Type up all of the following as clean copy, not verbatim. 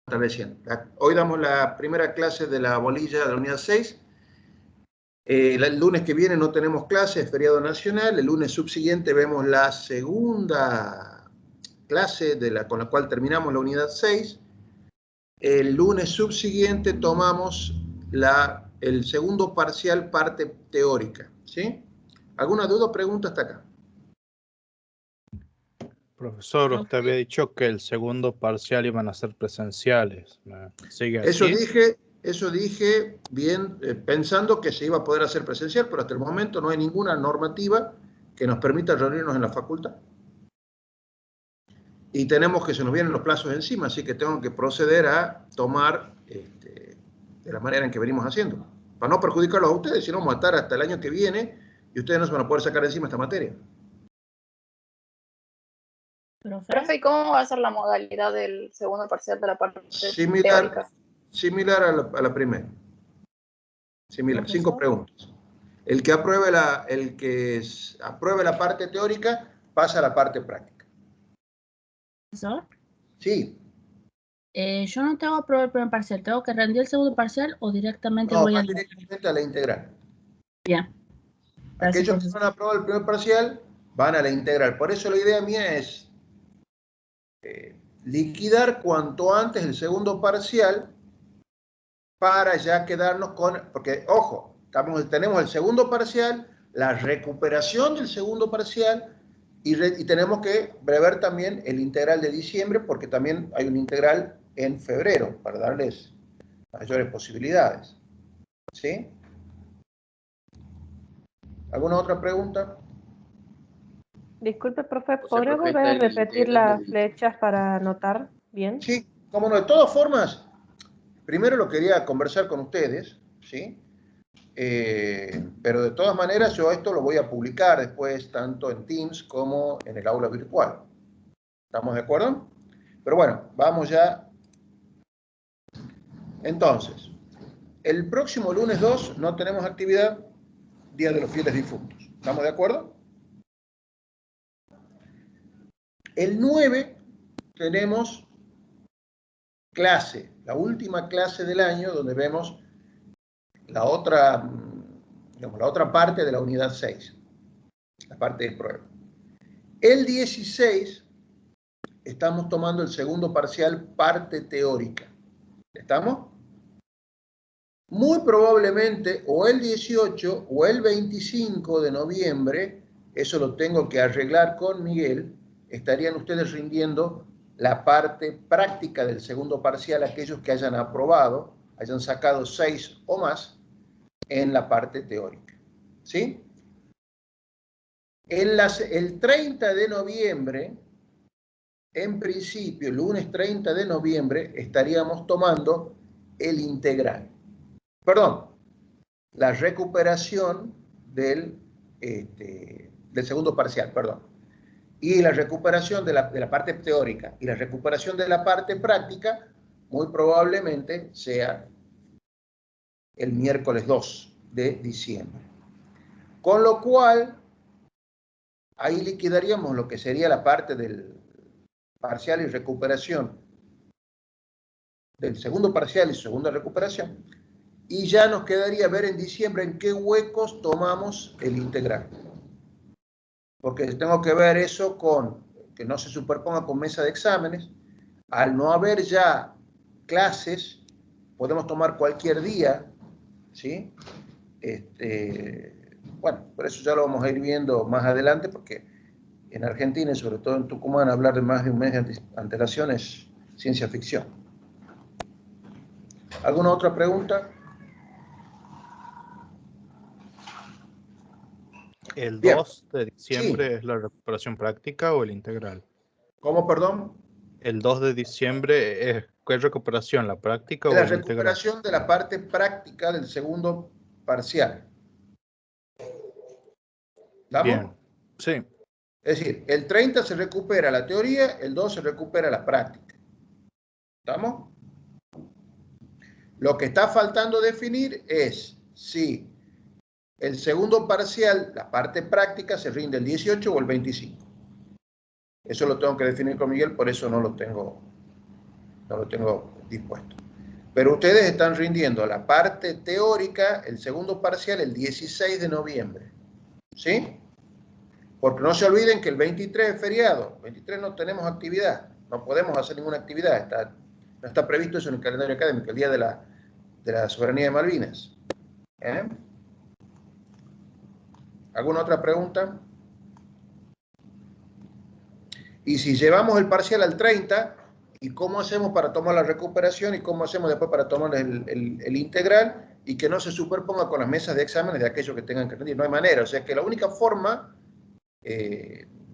estableciendo. Hoy damos la primera clase de la bolilla de la unidad 6. El lunes que viene no tenemos clase, es feriado nacional. El lunes subsiguiente vemos la segunda clase con la cual terminamos la unidad 6. El lunes subsiguiente tomamos el segundo parcial, parte teórica. ¿Sí? ¿Alguna duda o pregunta hasta acá? Profesor, usted había dicho que el segundo parcial iban a ser presenciales. ¿Sigue así? Eso dije bien, pensando que se iba a poder hacer presencial, pero hasta el momento no hay ninguna normativa que nos permita reunirnos en la facultad. Y tenemos que se nos vienen los plazos encima, así que tengo que proceder a tomar de la manera en que venimos haciendo. Para no perjudicarlos a ustedes, si no vamos a estar hasta el año que viene y ustedes no se van a poder sacar encima esta materia. Profe, ¿y cómo va a ser la modalidad del segundo parcial de la parte teórica? Similar a la primera. Similar, 5 preguntas. El que apruebe la parte teórica pasa a la parte práctica. ¿Profesor? Sí. Yo no tengo que aprobar el primer parcial. ¿Tengo que rendir el segundo parcial o directamente voy a...? Directamente a la integral. Bien. Aquellos que no han aprobado el primer parcial van a la integral. Por eso la idea mía es liquidar cuanto antes el segundo parcial para ya quedarnos con... Porque, ojo, tenemos el segundo parcial, la recuperación del segundo parcial y tenemos que prever también el integral de diciembre porque también hay un integral en febrero para darles mayores posibilidades. ¿Sí? ¿Alguna otra pregunta? Disculpe, profe, ¿podría volver a repetir las flechas para anotar bien? Sí, cómo no. De todas formas, primero lo quería conversar con ustedes, ¿sí? Pero de todas maneras yo esto lo voy a publicar después tanto en Teams como en el aula virtual. ¿Estamos de acuerdo? Pero bueno, vamos ya. Entonces, el próximo lunes 2 no tenemos actividad, Día de los Fieles Difuntos. ¿Estamos de acuerdo? El 9 tenemos clase, la última clase del año donde vemos la otra parte de la unidad 6, la parte de prueba. El 16 estamos tomando el segundo parcial, parte teórica. ¿Estamos? Muy probablemente o el 18 o el 25 de noviembre, eso lo tengo que arreglar con Miguel, estarían ustedes rindiendo la parte práctica del segundo parcial, aquellos que hayan aprobado, hayan sacado 6 o más en la parte teórica. ¿Sí? El 30 de noviembre, en principio, el lunes 30 de noviembre, estaríamos tomando el integral. Perdón, la recuperación del segundo parcial, perdón. Y la recuperación de la parte teórica y la recuperación de la parte práctica, muy probablemente sea el miércoles 2 de diciembre. Con lo cual, ahí liquidaríamos lo que sería la parte del parcial y recuperación, del segundo parcial y segunda recuperación, y ya nos quedaría ver en diciembre en qué huecos tomamos el integral. Porque tengo que ver eso que no se superponga con mesa de exámenes. Al no haber ya clases, podemos tomar cualquier día, ¿sí? Bueno, por eso ya lo vamos a ir viendo más adelante, porque en Argentina y sobre todo en Tucumán hablar de más de un mes de antelación es ciencia ficción. ¿Alguna otra pregunta? ¿El Bien. 2 de diciembre Sí. es la recuperación práctica o el integral? ¿Cómo, perdón? El 2 de diciembre ¿qué recuperación? ¿La práctica o La el integral? recuperación de la parte práctica del segundo parcial. ¿Estamos? Bien, sí. Es decir, el 30 se recupera la teoría, el 2 se recupera la práctica. ¿Estamos? Lo que está faltando definir es si el segundo parcial, la parte práctica, se rinde el 18 o el 25. Eso lo tengo que definir con Miguel, por eso no lo tengo no lo tengo dispuesto. Pero ustedes están rindiendo la parte teórica, el segundo parcial, el 16 de noviembre. ¿Sí? Porque no se olviden que el 23 es feriado. El 23 no tenemos actividad. No podemos hacer ninguna actividad. No está previsto eso en el calendario académico, el día de la soberanía de Malvinas. ¿Alguna otra pregunta? Y si llevamos el parcial al 30, ¿y cómo hacemos para tomar la recuperación y cómo hacemos después para tomar el integral y que no se superponga con las mesas de exámenes de aquellos que tengan que rendir? No hay manera. O sea que la única forma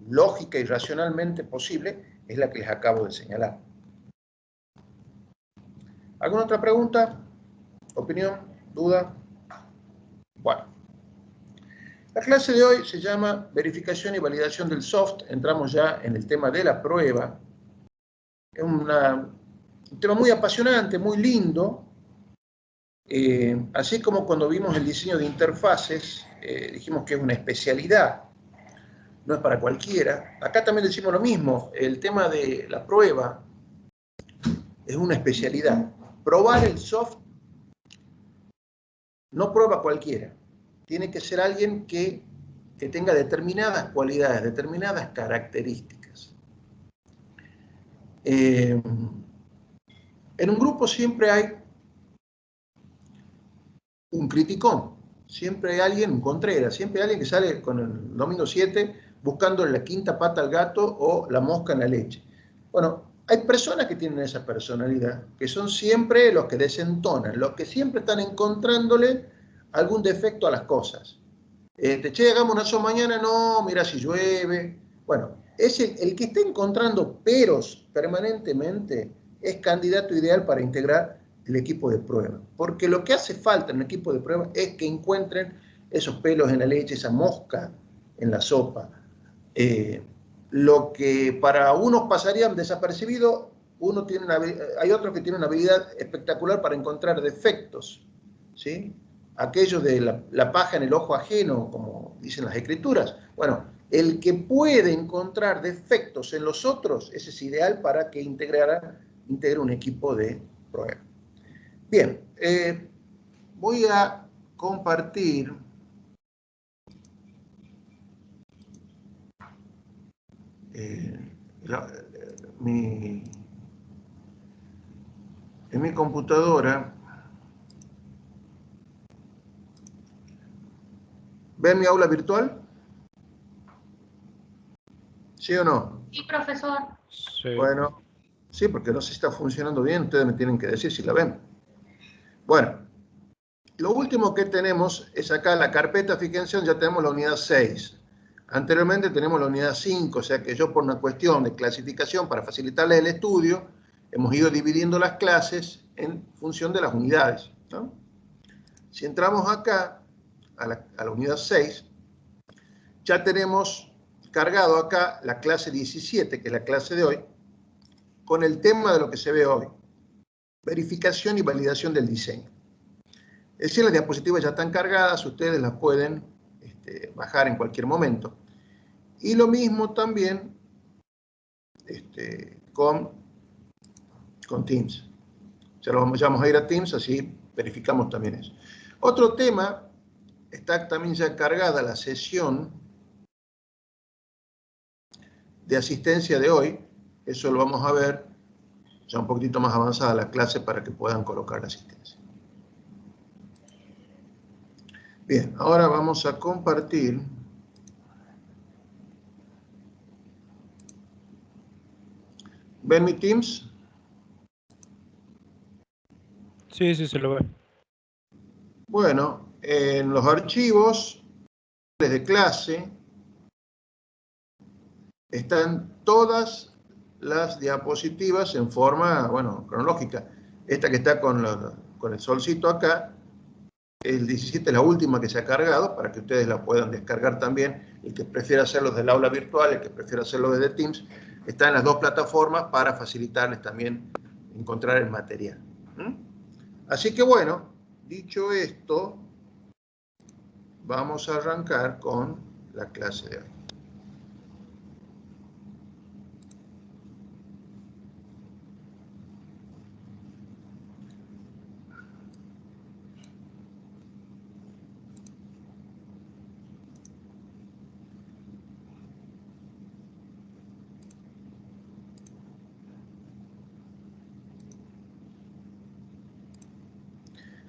lógica y racionalmente posible es la que les acabo de señalar. ¿Alguna otra pregunta? ¿Opinión? ¿Duda? Bueno. La clase de hoy se llama verificación y validación del soft. Entramos ya en el tema de la prueba. Es un tema muy apasionante, muy lindo. Así como cuando vimos el diseño de interfaces, dijimos que es una especialidad, no es para cualquiera. Acá también decimos lo mismo, el tema de la prueba es una especialidad. Probar el soft no prueba cualquiera. Tiene que ser alguien que tenga determinadas cualidades, determinadas características. En un grupo siempre hay un criticón, siempre hay alguien, un Contreras, siempre hay alguien que sale con el domingo 7 buscando la quinta pata al gato o la mosca en la leche. Bueno, hay personas que tienen esa personalidad, que son siempre los que desentonan, los que siempre están encontrándole algún defecto a las cosas. Che, hagamos una sola mañana, no, mira si llueve. Bueno, el que está encontrando peros permanentemente es candidato ideal para integrar el equipo de prueba. Porque lo que hace falta en el equipo de prueba es que encuentren esos pelos en la leche, esa mosca en la sopa. Lo que para unos pasaría desapercibido, hay otros que tienen una habilidad espectacular para encontrar defectos, ¿sí? Aquello de la paja en el ojo ajeno, como dicen las escrituras. Bueno, el que puede encontrar defectos en los otros, ese es ideal para que integre un equipo de prueba. Bien, voy a compartir en mi computadora. ¿Ven mi aula virtual? ¿Sí o no? Sí, profesor. Sí. Bueno, sí, porque no sé si está funcionando bien, ustedes me tienen que decir si la ven. Bueno, lo último que tenemos es acá la carpeta, fíjense, ya tenemos la unidad 6. Anteriormente tenemos la unidad 5, o sea que yo por una cuestión de clasificación, para facilitarles el estudio, hemos ido dividiendo las clases en función de las unidades, ¿no? Si entramos acá, a la unidad 6, ya tenemos cargado acá la clase 17, que es la clase de hoy, con el tema de lo que se ve hoy, verificación y validación del diseño. Es decir, las diapositivas ya están cargadas, ustedes las pueden bajar en cualquier momento. Y lo mismo también con Teams. Ya vamos a ir a Teams, así verificamos también eso. Otro tema, está también ya cargada la sesión de asistencia de hoy. Eso lo vamos a ver ya un poquitito más avanzada la clase para que puedan colocar la asistencia. Bien, ahora vamos a compartir. ¿Ven mi Teams? Sí, sí, se lo ve. Bueno, en los archivos de clase están todas las diapositivas en forma, bueno, cronológica. Esta que está con el solcito acá, el 17 es la última que se ha cargado, para que ustedes la puedan descargar también. El que prefiera hacerlo desde el aula virtual, el que prefiera hacerlo desde Teams, está en las dos plataformas para facilitarles también encontrar el material. Así que bueno, dicho esto, vamos a arrancar con la clase de hoy.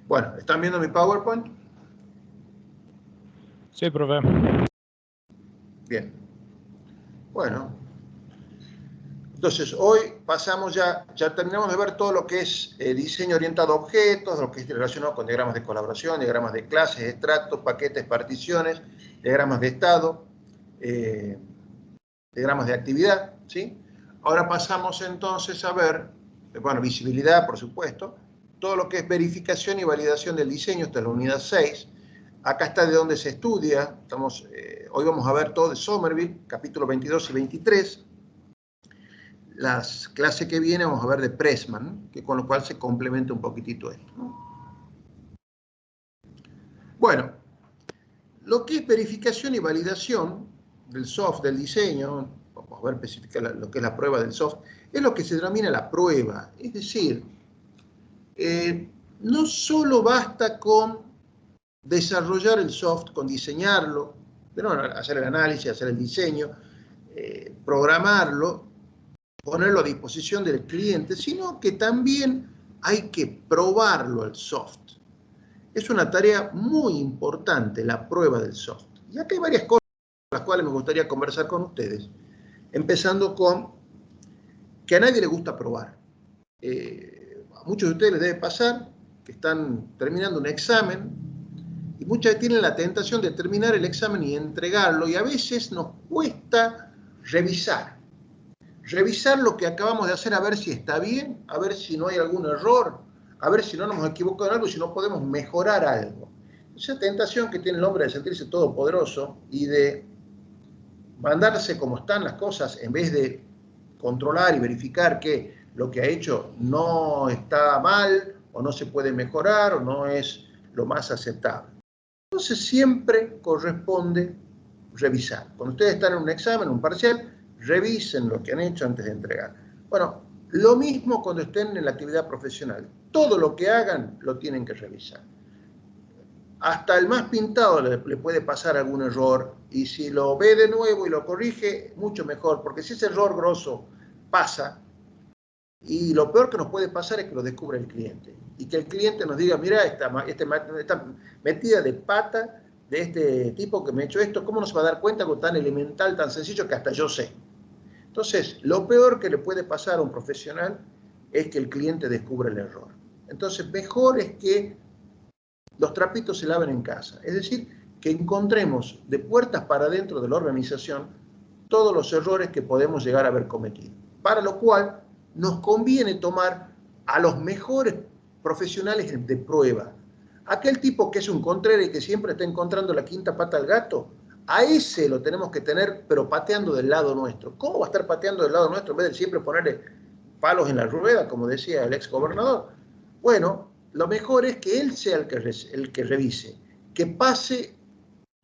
Bueno, ¿están viendo mi PowerPoint? Sí, profe. Bien. Bueno. Entonces, hoy pasamos ya terminamos de ver todo lo que es diseño orientado a objetos, lo que es relacionado con diagramas de colaboración, diagramas de clases, extractos, paquetes, particiones, diagramas de estado, diagramas de actividad, ¿sí? Ahora pasamos entonces a ver, bueno, visibilidad, por supuesto, todo lo que es verificación y validación del diseño, esta es la unidad 6. Acá está de dónde se estudia, hoy vamos a ver todo de Somerville, capítulo 22 y 23. Las clases que viene vamos a ver de Pressman, que con lo cual se complementa un poquitito esto, ¿no? Bueno, lo que es verificación y validación del soft, del diseño, vamos a ver específicamente lo que es la prueba del soft, es lo que se denomina la prueba. Es decir, no solo basta con desarrollar el soft, con diseñarlo, pero hacer el análisis, hacer el diseño, programarlo, ponerlo a disposición del cliente, sino que también hay que probarlo al soft. Es una tarea muy importante la prueba del soft. Y acá hay varias cosas las cuales me gustaría conversar con ustedes, empezando con que a nadie le gusta probar. A muchos de ustedes les debe pasar que están terminando un examen y muchas veces tienen la tentación de terminar el examen y entregarlo, y a veces nos cuesta revisar lo que acabamos de hacer, a ver si está bien, a ver si no hay algún error, a ver si no nos hemos equivocado en algo, si no podemos mejorar algo. Esa tentación que tiene el hombre de sentirse todopoderoso y de mandarse como están las cosas en vez de controlar y verificar que lo que ha hecho no está mal o no se puede mejorar o no es lo más aceptable. Entonces siempre corresponde revisar. Cuando ustedes están en un examen, un parcial, revisen lo que han hecho antes de entregar. Bueno, lo mismo cuando estén en la actividad profesional. Todo lo que hagan lo tienen que revisar. Hasta el más pintado le puede pasar algún error, y si lo ve de nuevo y lo corrige, mucho mejor, porque si ese error grosso pasa, y lo peor que nos puede pasar es que lo descubra el cliente, y que el cliente nos diga, mira, esta metida de pata de este tipo que me ha hecho esto, ¿cómo no se va a dar cuenta con tan elemental, tan sencillo que hasta yo sé? Entonces, lo peor que le puede pasar a un profesional es que el cliente descubra el error. Entonces, mejor es que los trapitos se laven en casa. Es decir, que encontremos de puertas para adentro de la organización todos los errores que podemos llegar a haber cometido. Para lo cual, nos conviene tomar a los mejores profesionales de prueba. Aquel tipo que es un contrero y que siempre está encontrando la quinta pata al gato, a ese lo tenemos que tener, pero pateando del lado nuestro. ¿Cómo va a estar pateando del lado nuestro en vez de siempre ponerle palos en la rueda, como decía el ex gobernador? Bueno, lo mejor es que él sea el que revise, que pase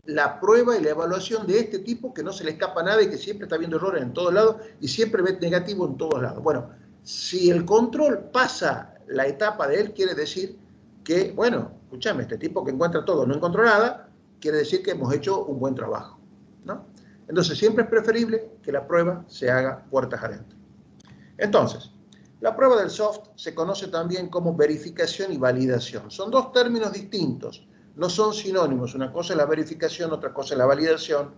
la prueba y la evaluación de este tipo, que no se le escapa nada y que siempre está viendo errores en todos lados y siempre ve negativo en todos lados. Bueno, si el control pasa la etapa de él, quiere decir que, bueno, escúchame, este tipo que encuentra todo, no encontró nada, quiere decir que hemos hecho un buen trabajo, ¿no? Entonces, siempre es preferible que la prueba se haga puertas adentro. Entonces, la prueba del soft se conoce también como verificación y validación. Son dos términos distintos, no son sinónimos. Una cosa es la verificación, otra cosa es la validación.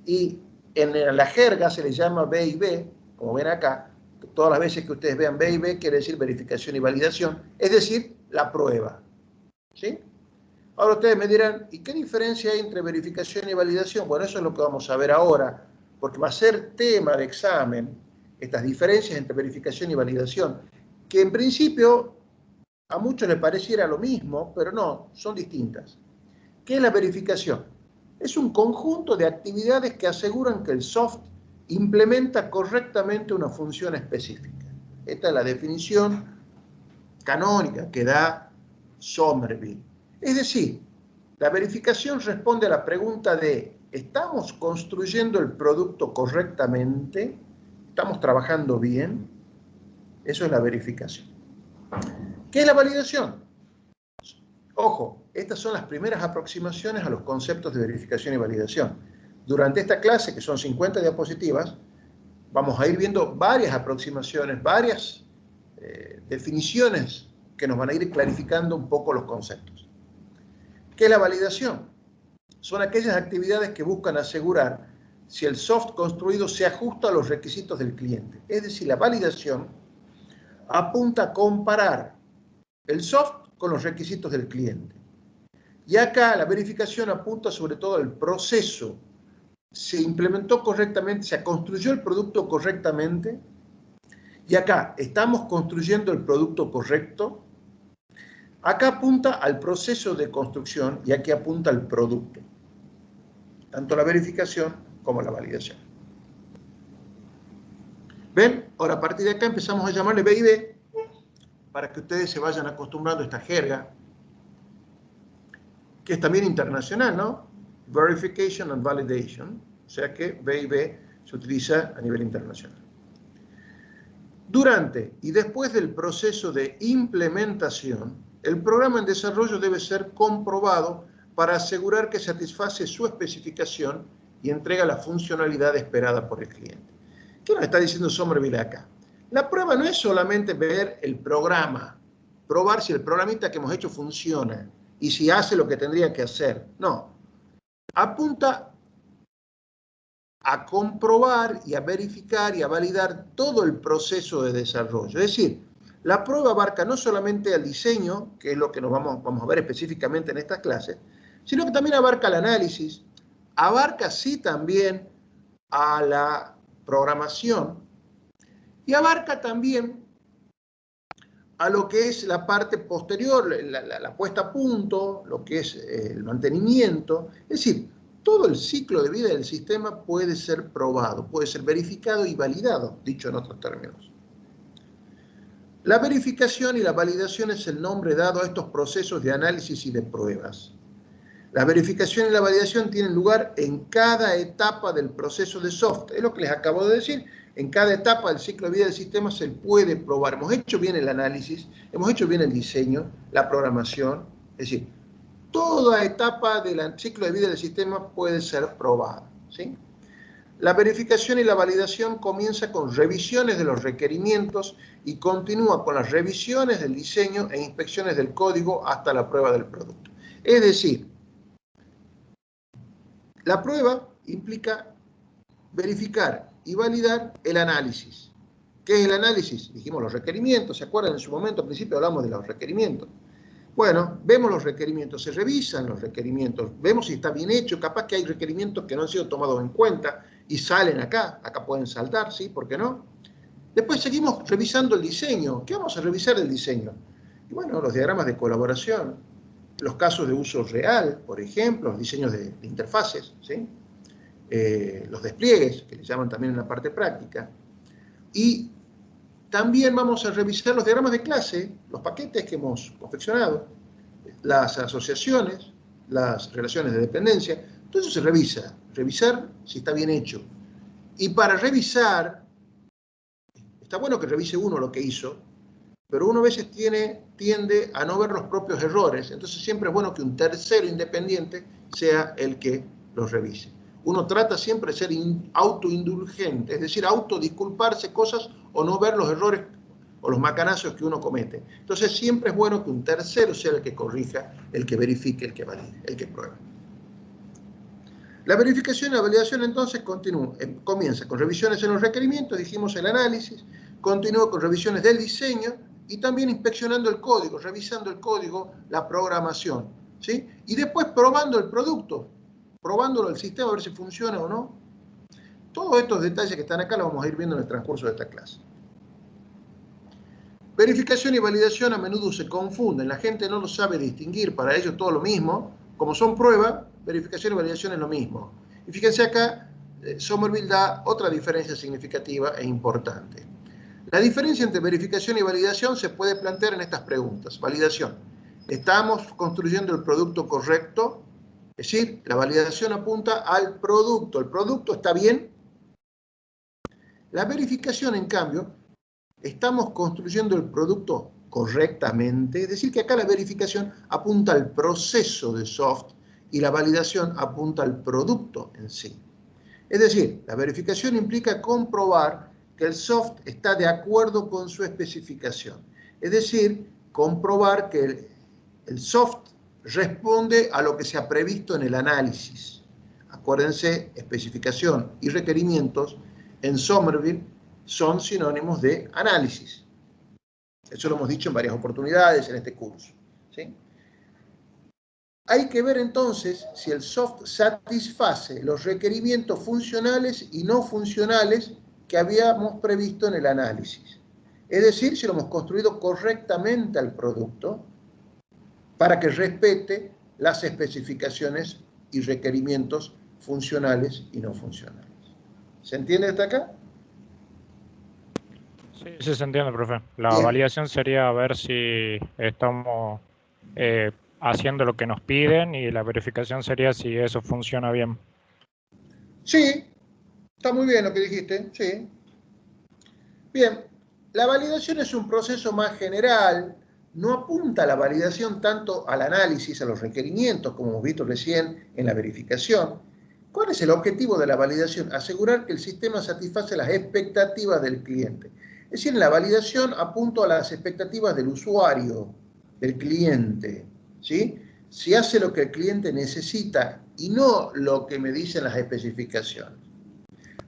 Y en la jerga se les llama B y B, como ven acá. Todas las veces que ustedes vean B y B quiere decir verificación y validación, es decir, la prueba. ¿Sí? Ahora ustedes me dirán, ¿y qué diferencia hay entre verificación y validación? Bueno, eso es lo que vamos a ver ahora, porque va a ser tema de examen, estas diferencias entre verificación y validación, que en principio a muchos les pareciera lo mismo, pero no, son distintas. ¿Qué es la verificación? Es un conjunto de actividades que aseguran que el soft implementa correctamente una función específica. Esta es la definición canónica que da Somerville. Es decir, la verificación responde a la pregunta de, ¿estamos construyendo el producto correctamente? ¿Estamos trabajando bien? Eso es la verificación. ¿Qué es la validación? Ojo, estas son las primeras aproximaciones a los conceptos de verificación y validación. Durante esta clase, que son 50 diapositivas, vamos a ir viendo varias aproximaciones, varias definiciones que nos van a ir clarificando un poco los conceptos. ¿Qué es la validación? Son aquellas actividades que buscan asegurar si el software construido se ajusta a los requisitos del cliente. Es decir, la validación apunta a comparar el software con los requisitos del cliente. Y acá la verificación apunta sobre todo al proceso. ¿Se implementó correctamente? ¿Se construyó el producto correctamente? Y acá, ¿estamos construyendo el producto correcto? Acá apunta al proceso de construcción y aquí apunta al producto. Tanto la verificación como la validación. ¿Ven? Ahora a partir de acá empezamos a llamarle B&B para que ustedes se vayan acostumbrando a esta jerga, que es también internacional, ¿no? Verification and Validation. O sea que B&B se utiliza a nivel internacional. Durante y después del proceso de implementación, el programa en desarrollo debe ser comprobado para asegurar que satisface su especificación y entrega la funcionalidad esperada por el cliente. ¿Qué nos está diciendo Somerville acá? La prueba no es solamente ver el programa, probar si el programita que hemos hecho funciona y si hace lo que tendría que hacer. No. Apunta a comprobar y a verificar y a validar todo el proceso de desarrollo. Es decir, la prueba abarca no solamente el diseño, que es lo que nos vamos a ver específicamente en estas clases, sino que también abarca el análisis, abarca sí también a la programación y abarca también a lo que es la parte posterior, la puesta a punto, lo que es el mantenimiento. Es decir, todo el ciclo de vida del sistema puede ser probado, puede ser verificado y validado, dicho en otros términos. La verificación y la validación es el nombre dado a estos procesos de análisis y de pruebas. La verificación y la validación tienen lugar en cada etapa del proceso de software. Es lo que les acabo de decir. En cada etapa del ciclo de vida del sistema se puede probar. Hemos hecho bien el análisis, hemos hecho bien el diseño, la programación. Es decir, toda etapa del ciclo de vida del sistema puede ser probada, ¿sí? La verificación y la validación comienza con revisiones de los requerimientos y continúa con las revisiones del diseño e inspecciones del código hasta la prueba del producto. Es decir, la prueba implica verificar y validar el análisis. ¿Qué es el análisis? Dijimos los requerimientos, ¿se acuerdan? En su momento, al principio hablamos de los requerimientos. Bueno, vemos los requerimientos, se revisan los requerimientos, vemos si está bien hecho, capaz que hay requerimientos que no han sido tomados en cuenta y salen acá pueden saltar, ¿sí? ¿Por qué no? Después seguimos revisando el diseño. ¿Qué vamos a revisar del diseño? Y bueno, los diagramas de colaboración, los casos de uso real, por ejemplo, los diseños de interfaces, ¿sí? Los despliegues, que le llaman también en la parte práctica. Y también vamos a revisar los diagramas de clase, los paquetes que hemos confeccionado, las asociaciones, las relaciones de dependencia. Todo eso se revisa. Revisar si está bien hecho. Y para revisar, está bueno que revise uno lo que hizo, pero uno a veces tiende a no ver los propios errores. Entonces siempre es bueno que un tercero independiente sea el que los revise. Uno trata siempre de ser autoindulgente, es decir, autodisculparse cosas o no ver los errores o los macanazos que uno comete. Entonces siempre es bueno que un tercero sea el que corrija, el que verifique, el que valide, el que pruebe. La verificación y la validación entonces comienza con revisiones en los requerimientos, dijimos el análisis, continúa con revisiones del diseño y también inspeccionando el código, revisando el código, la programación, ¿sí? Y después probando el producto, probándolo el sistema a ver si funciona o no. Todos estos detalles que están acá los vamos a ir viendo en el transcurso de esta clase. Verificación y validación a menudo se confunden, la gente no lo sabe distinguir, para ellos todo lo mismo. Como son pruebas, verificación y validación es lo mismo. Y fíjense acá, Somerville da otra diferencia significativa e importante. La diferencia entre verificación y validación se puede plantear en estas preguntas. Validación. ¿Estamos construyendo el producto correcto? Es decir, la validación apunta al producto. ¿El producto está bien? La verificación, en cambio, ¿estamos construyendo el producto correctamente? Es decir, que acá la verificación apunta al proceso de software y la validación apunta al producto en sí. Es decir, la verificación implica comprobar que el software está de acuerdo con su especificación. Es decir, comprobar que el soft responde a lo que se ha previsto en el análisis. Acuérdense, especificación y requerimientos en Somerville son sinónimos de análisis. Eso lo hemos dicho en varias oportunidades en este curso, ¿sí? Hay que ver entonces si el soft satisface los requerimientos funcionales y no funcionales que habíamos previsto en el análisis. Es decir, si lo hemos construido correctamente al producto para que respete las especificaciones y requerimientos funcionales y no funcionales. ¿Se entiende hasta acá? Sí, se entiende, profe. La Bien. validación sería ver si estamos haciendo lo que nos piden, y la verificación sería si eso funciona bien. Sí, está muy bien lo que dijiste, sí. Bien, la validación es un proceso más general, no apunta a la validación tanto al análisis, a los requerimientos, como hemos visto recién en la verificación. ¿Cuál es el objetivo de la validación? Asegurar que el sistema satisface las expectativas del cliente. Es decir, en la validación apunto a las expectativas del usuario, del cliente, ¿sí? Si hace lo que el cliente necesita y no lo que me dicen las especificaciones.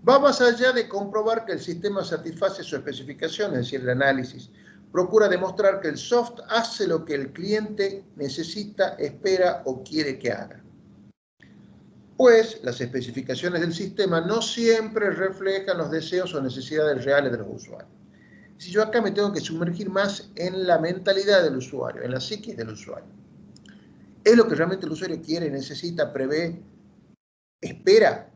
Va más allá de comprobar que el sistema satisface su especificación, es decir, el análisis. Procura demostrar que el soft hace lo que el cliente necesita, espera o quiere que haga. Pues las especificaciones del sistema no siempre reflejan los deseos o necesidades reales de los usuarios. Si yo acá me tengo que sumergir más en la mentalidad del usuario, en la psiquis del usuario. ¿Es lo que realmente el usuario quiere, necesita, prevé, espera?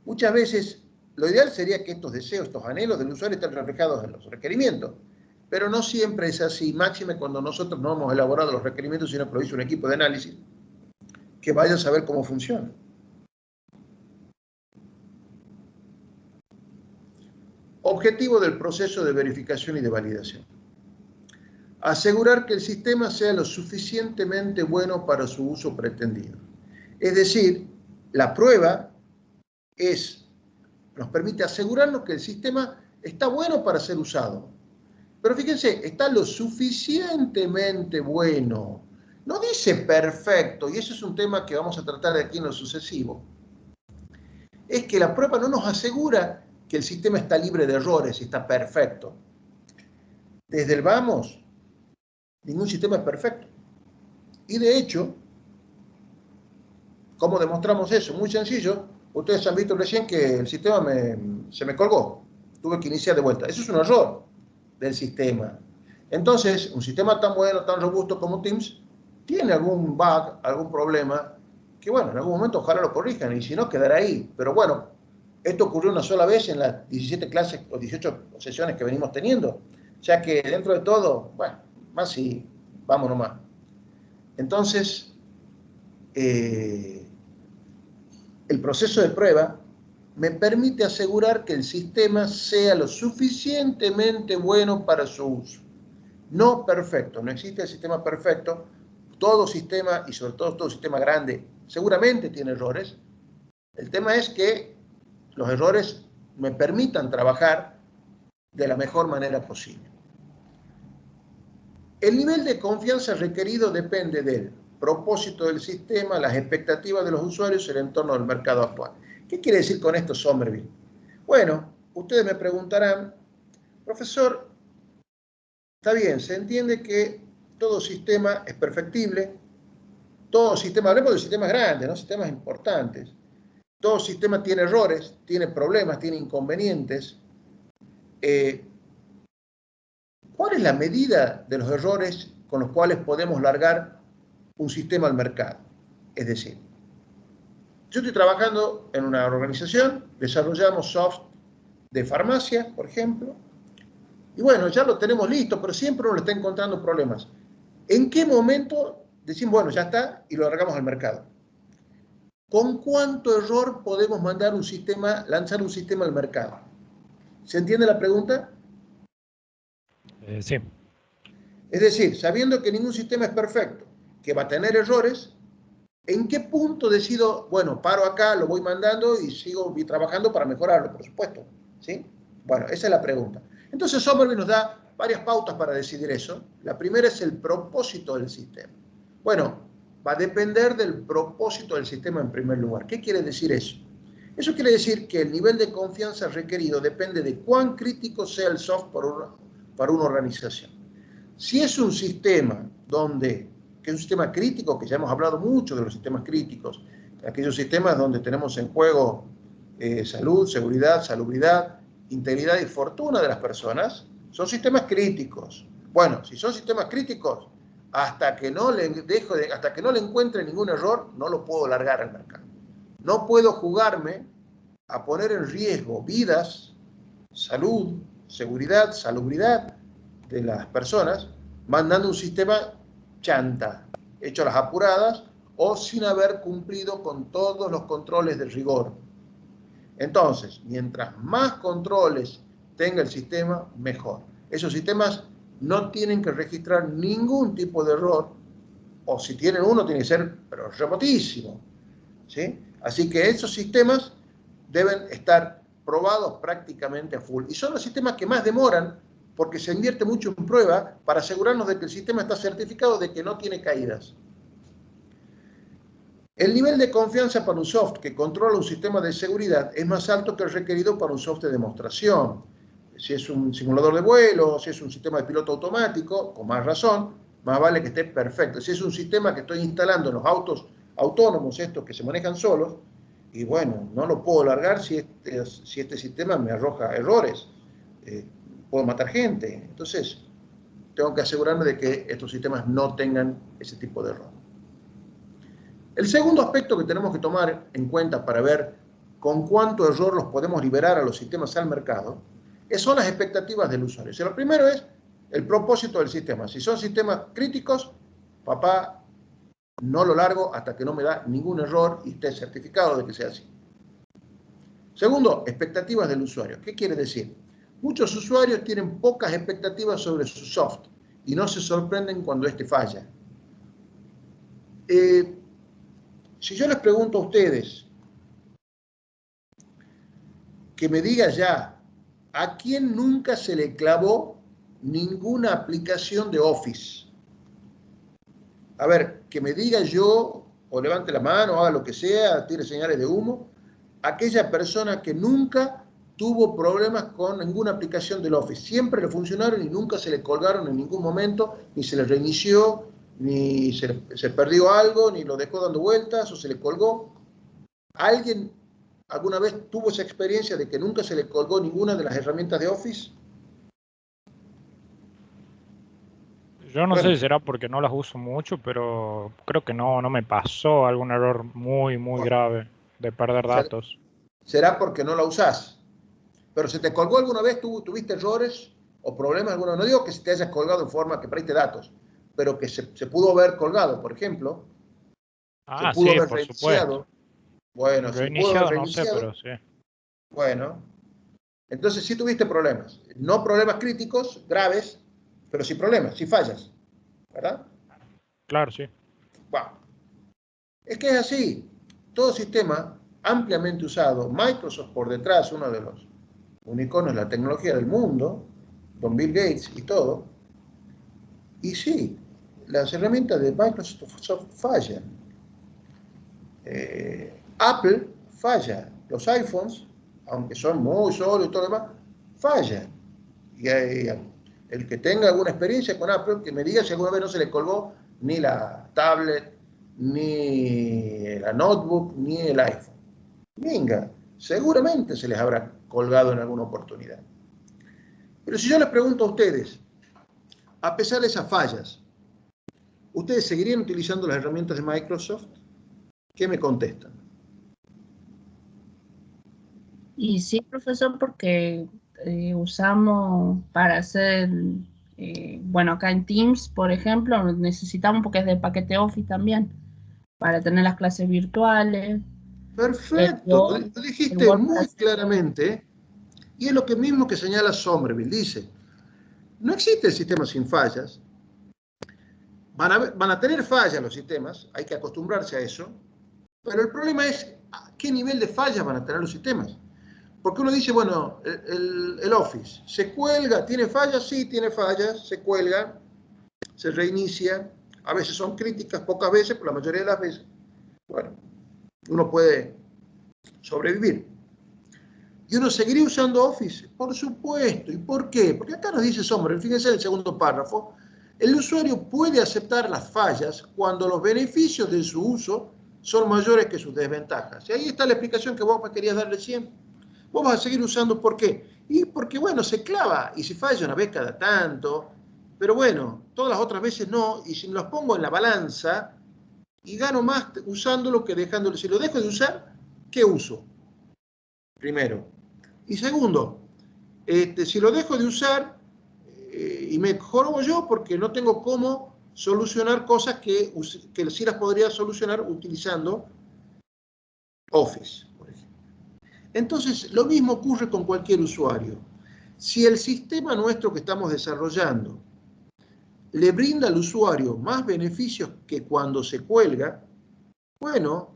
Muchas veces lo ideal sería que estos deseos, estos anhelos del usuario estén reflejados en los requerimientos, pero no siempre es así, máxime cuando nosotros no hemos elaborado los requerimientos, sino que lo hizo un equipo de análisis que vaya a saber cómo funciona. Objetivo del proceso de verificación y de validación. Asegurar que el sistema sea lo suficientemente bueno para su uso pretendido. Es decir, la prueba nos permite asegurarnos que el sistema está bueno para ser usado. Pero fíjense, está lo suficientemente bueno. No dice perfecto, y eso es un tema que vamos a tratar de aquí en lo sucesivo. Es que la prueba no nos asegura que el sistema está libre de errores y está perfecto. Desde el vamos, ningún sistema es perfecto. Y de hecho, ¿cómo demostramos eso? Muy sencillo. Ustedes han visto recién que el sistema se me colgó. Tuve que iniciar de vuelta. Eso es un error del sistema. Entonces, un sistema tan bueno, tan robusto como Teams, tiene algún bug, algún problema, que bueno, en algún momento ojalá lo corrijan, y si no, quedará ahí. Pero bueno, esto ocurrió una sola vez en las 17 clases o 18 sesiones que venimos teniendo. Ya que dentro de todo, bueno, más si vamos nomás. Entonces, el proceso de prueba me permite asegurar que el sistema sea lo suficientemente bueno para su uso. No perfecto, no existe el sistema perfecto. Todo sistema, y sobre todo sistema grande, seguramente tiene errores. El tema es que los errores me permitan trabajar de la mejor manera posible. El nivel de confianza requerido depende del propósito del sistema, las expectativas de los usuarios y el entorno del mercado actual. ¿Qué quiere decir con esto Somerville? Bueno, ustedes me preguntarán, profesor, está bien, se entiende que todo sistema es perfectible, todo sistema, hablemos de sistemas grandes, ¿no? Sistemas importantes. Todo sistema tiene errores, tiene problemas, tiene inconvenientes. ¿Cuál es la medida de los errores con los cuales podemos largar un sistema al mercado? Es decir, yo estoy trabajando en una organización, desarrollamos soft de farmacia, por ejemplo, y bueno, ya lo tenemos listo, pero siempre uno le está encontrando problemas. ¿En qué momento decimos, bueno, ya está, y lo largamos al mercado? ¿Con cuánto error podemos mandar un sistema, lanzar un sistema al mercado? ¿Se entiende la pregunta? Sí. Es decir, sabiendo que ningún sistema es perfecto, que va a tener errores, ¿en qué punto decido, bueno, paro acá, lo voy mandando y sigo trabajando para mejorarlo, por supuesto? ¿Sí? Bueno, esa es la pregunta. Entonces Somerville nos da varias pautas para decidir eso. La primera es el propósito del sistema. Bueno, va a depender del propósito del sistema en primer lugar. ¿Qué quiere decir eso? Eso quiere decir que el nivel de confianza requerido depende de cuán crítico sea el soft para una organización. Si es un sistema que es un sistema crítico, que ya hemos hablado mucho de los sistemas críticos, aquellos sistemas donde tenemos en juego salud, seguridad, salubridad, integridad y fortuna de las personas, son sistemas críticos. Bueno, si son sistemas críticos, hasta que no le encuentre ningún error, no lo puedo largar al mercado. No puedo jugarme a poner en riesgo vidas, salud, seguridad, salubridad de las personas, mandando un sistema chanta, hecho a las apuradas o sin haber cumplido con todos los controles de rigor. Entonces, mientras más controles tenga el sistema, mejor. Esos sistemas no tienen que registrar ningún tipo de error, o si tienen uno, tiene que ser pero remotísimo, ¿sí? Así que esos sistemas deben estar probados prácticamente a full. Y son los sistemas que más demoran porque se invierte mucho en prueba para asegurarnos de que el sistema está certificado de que no tiene caídas. El nivel de confianza para un soft que controla un sistema de seguridad es más alto que el requerido para un soft de demostración. Si es un simulador de vuelo, si es un sistema de piloto automático, con más razón, más vale que esté perfecto. Si es un sistema que estoy instalando en los autos autónomos, estos que se manejan solos, y bueno, no lo puedo largar si este sistema me arroja errores. Puedo matar gente. Entonces, tengo que asegurarme de que estos sistemas no tengan ese tipo de error. El segundo aspecto que tenemos que tomar en cuenta para ver con cuánto error los podemos liberar a los sistemas al mercado son las expectativas del usuario. O sea, lo primero es el propósito del sistema. Si son sistemas críticos, papá, no lo largo hasta que no me da ningún error y esté certificado de que sea así. Segundo, expectativas del usuario. ¿Qué quiere decir? Muchos usuarios tienen pocas expectativas sobre su soft y no se sorprenden cuando este falla. Si yo les pregunto a ustedes que me diga ya, ¿a quién nunca se le clavó ninguna aplicación de Office? A ver, que me diga yo, o levante la mano, haga lo que sea, tire señales de humo, aquella persona que nunca tuvo problemas con ninguna aplicación del Office. Siempre le funcionaron y nunca se le colgaron en ningún momento, ni se le reinició, ni se perdió algo, ni lo dejó dando vueltas, o se le colgó. ¿Alguien alguna vez tuvo esa experiencia de que nunca se le colgó ninguna de las herramientas de Office? Yo no sé si será porque no las uso mucho, pero creo que no me pasó algún error muy grave de perder datos. Será porque no la usás. Pero ¿se te colgó alguna vez? ¿Tuviste errores o problemas alguna? No digo que se te hayas colgado en forma que perdiste datos, pero que se pudo haber colgado, por ejemplo. Se pudo haber reiniciado. Bueno, se pudo haber reiniciado. No sé, pero sí. Bueno, entonces sí tuviste problemas. No problemas críticos, graves, pero sí problemas, sí fallas. ¿Verdad? Claro, sí. Wow. Es que es así. Todo sistema ampliamente usado, Microsoft por detrás, uno de los unicornios de la tecnología del mundo, don Bill Gates y todo. Y sí, las herramientas de Microsoft fallan. Apple falla. Los iPhones, aunque son muy sólidos y todo lo demás, fallan. Y el que tenga alguna experiencia con Apple, que me diga si alguna vez no se le colgó ni la tablet, ni la notebook, ni el iPhone. Venga, seguramente se les habrá colgado en alguna oportunidad. Pero si yo les pregunto a ustedes, a pesar de esas fallas, ¿ustedes seguirían utilizando las herramientas de Microsoft? ¿Qué me contestan? Y sí, profesor, porque usamos para hacer, bueno, acá en Teams, por ejemplo, necesitamos, porque es de paquete Office también, para tener las clases virtuales. Perfecto, lo dijiste muy claramente, y es lo que mismo que señala Somerville. Dice, no existe el sistema sin fallas, van a tener fallas los sistemas, hay que acostumbrarse a eso, pero el problema es a qué nivel de fallas van a tener los sistemas. Porque uno dice, bueno, el Office, ¿se cuelga? ¿Tiene fallas? Sí, tiene fallas, se cuelga, se reinicia. A veces son críticas, pocas veces, pero la mayoría de las veces, bueno, uno puede sobrevivir. ¿Y uno seguiría usando Office? Por supuesto. ¿Y por qué? Porque acá nos dice Sommer, fíjense en el segundo párrafo, el usuario puede aceptar las fallas cuando los beneficios de su uso son mayores que sus desventajas. Y ahí está la explicación que vos me querías dar recién. Vos vas a seguir usando, ¿por qué? Y porque, bueno, se clava y se falla una vez cada tanto, pero bueno, todas las otras veces no, y si los pongo en la balanza y gano más usándolo que dejándolo. Si lo dejo de usar, ¿qué uso? Primero. Y segundo, si lo dejo de usar y me jorobo yo porque no tengo cómo solucionar cosas que sí las podría solucionar utilizando Office, por ejemplo. Entonces, lo mismo ocurre con cualquier usuario. Si el sistema nuestro que estamos desarrollando le brinda al usuario más beneficios que cuando se cuelga, bueno,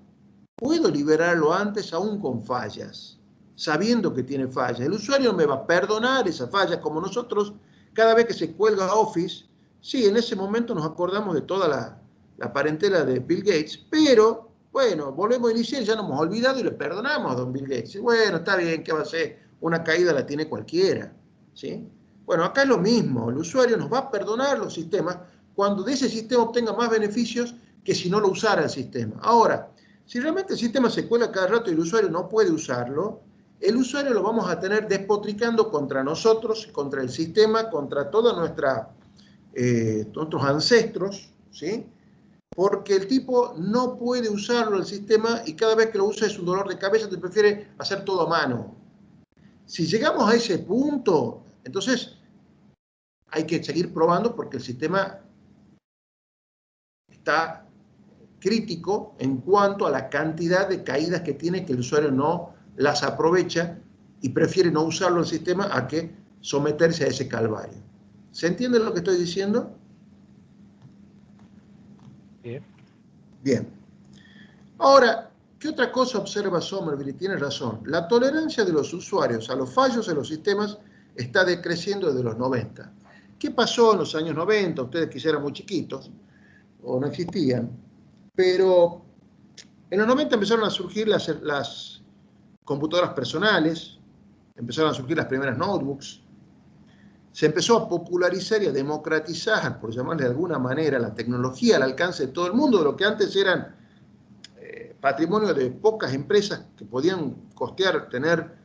puedo liberarlo antes aún con fallas, sabiendo que tiene fallas. El usuario me va a perdonar esas fallas, como nosotros, cada vez que se cuelga Office, sí, en ese momento nos acordamos de toda la parentela de Bill Gates, pero, bueno, volvemos a iniciar, ya nos hemos olvidado y le perdonamos a don Bill Gates. Y bueno, está bien, ¿qué va a ser? Una caída la tiene cualquiera, ¿sí? Bueno, acá es lo mismo, el usuario nos va a perdonar los sistemas cuando de ese sistema obtenga más beneficios que si no lo usara el sistema. Ahora, si realmente el sistema se cuela cada rato y el usuario no puede usarlo, el usuario lo vamos a tener despotricando contra nosotros, contra el sistema, contra todos nuestros ancestros, ¿sí? Porque el tipo no puede usarlo el sistema y cada vez que lo usa es un dolor de cabeza, te prefiere hacer todo a mano. Si llegamos a ese punto, entonces hay que seguir probando porque el sistema está crítico en cuanto a la cantidad de caídas que tiene, que el usuario no las aprovecha y prefiere no usarlo el sistema a que someterse a ese calvario. ¿Se entiende lo que estoy diciendo? Bien. Bien. Ahora, ¿qué otra cosa observa Somerville? Y tiene razón. La tolerancia de los usuarios a los fallos de los sistemas está decreciendo desde los 90. ¿Qué pasó en los años 90? Ustedes quizás eran muy chiquitos o no existían, pero en los 90 empezaron a surgir las computadoras personales, empezaron a surgir las primeras notebooks, se empezó a popularizar y a democratizar, por llamarle de alguna manera, la tecnología al alcance de todo el mundo, de lo que antes eran patrimonio de pocas empresas que podían costear, tener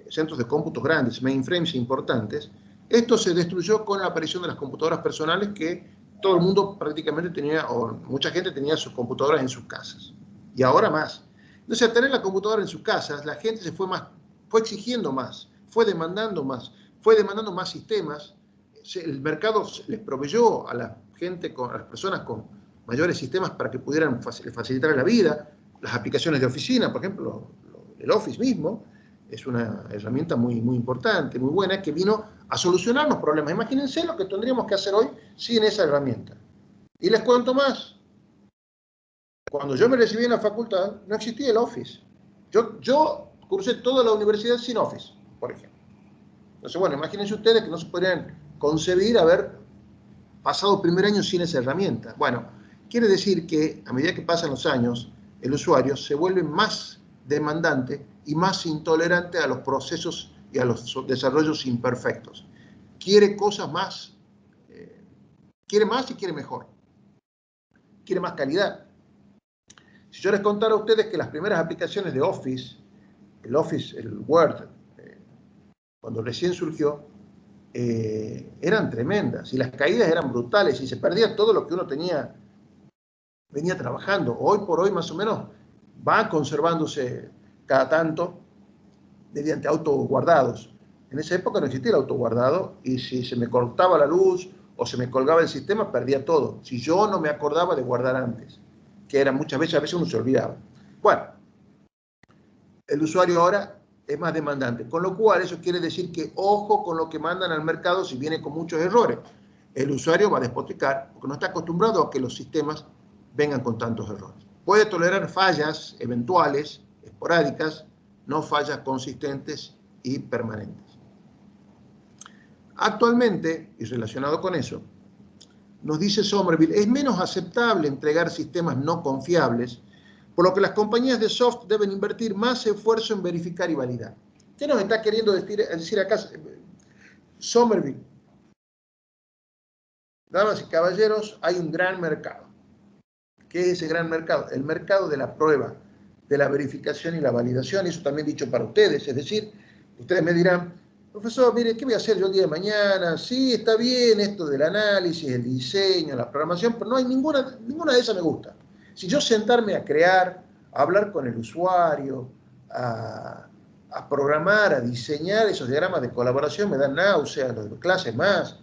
centros de cómputos grandes, mainframes importantes. Esto se destruyó con la aparición de las computadoras personales que todo el mundo prácticamente tenía, o mucha gente tenía sus computadoras en sus casas. Y ahora más. Entonces, al tener la computadora en sus casas, la gente fue exigiendo más, fue demandando más sistemas. El mercado les proveyó a la gente, a las personas con mayores sistemas para que pudieran facilitar la vida. Las aplicaciones de oficina, por ejemplo, el Office mismo, es una herramienta muy, muy importante, muy buena, que vino a solucionar los problemas. Imagínense lo que tendríamos que hacer hoy sin esa herramienta. Y les cuento más. Cuando yo me recibí en la facultad, no existía el Office. Yo cursé toda la universidad sin Office, por ejemplo. Entonces, bueno, imagínense ustedes que no se podrían concebir haber pasado el primer año sin esa herramienta. Bueno, quiere decir que a medida que pasan los años, el usuario se vuelve más demandante y más intolerante a los procesos y a los desarrollos imperfectos. Quiere cosas más, quiere más y quiere mejor. Quiere más calidad. Si yo les contara a ustedes que las primeras aplicaciones de Office, el Word, cuando recién surgió, eran tremendas y las caídas eran brutales y se perdía todo lo que uno venía trabajando. Hoy por hoy más o menos va conservándose cada tanto mediante autoguardados. En esa época no existía el autoguardado y si se me cortaba la luz o se me colgaba el sistema, perdía todo. Si yo no me acordaba de guardar antes, que era muchas veces, a veces uno se olvidaba. Bueno, el usuario ahora es más demandante, con lo cual eso quiere decir que ojo con lo que mandan al mercado si viene con muchos errores. El usuario va a despotricar porque no está acostumbrado a que los sistemas vengan con tantos errores. Puede tolerar fallas eventuales, esporádicas, no fallas consistentes y permanentes. Actualmente, y relacionado con eso, nos dice Somerville, es menos aceptable entregar sistemas no confiables, por lo que las compañías de soft deben invertir más esfuerzo en verificar y validar. ¿Qué nos está queriendo decir acá Somerville? Damas y caballeros, hay un gran mercado. ¿Qué es ese gran mercado? El mercado de la prueba, de la verificación y la validación, y eso también dicho para ustedes, es decir, ustedes me dirán, profesor, mire, ¿qué voy a hacer yo el día de mañana? Sí, está bien esto del análisis, el diseño, la programación, pero no hay ninguna de esas me gusta. Si yo sentarme a crear, a hablar con el usuario, a programar, a diseñar esos diagramas de colaboración, me dan náuseas, los de clases más,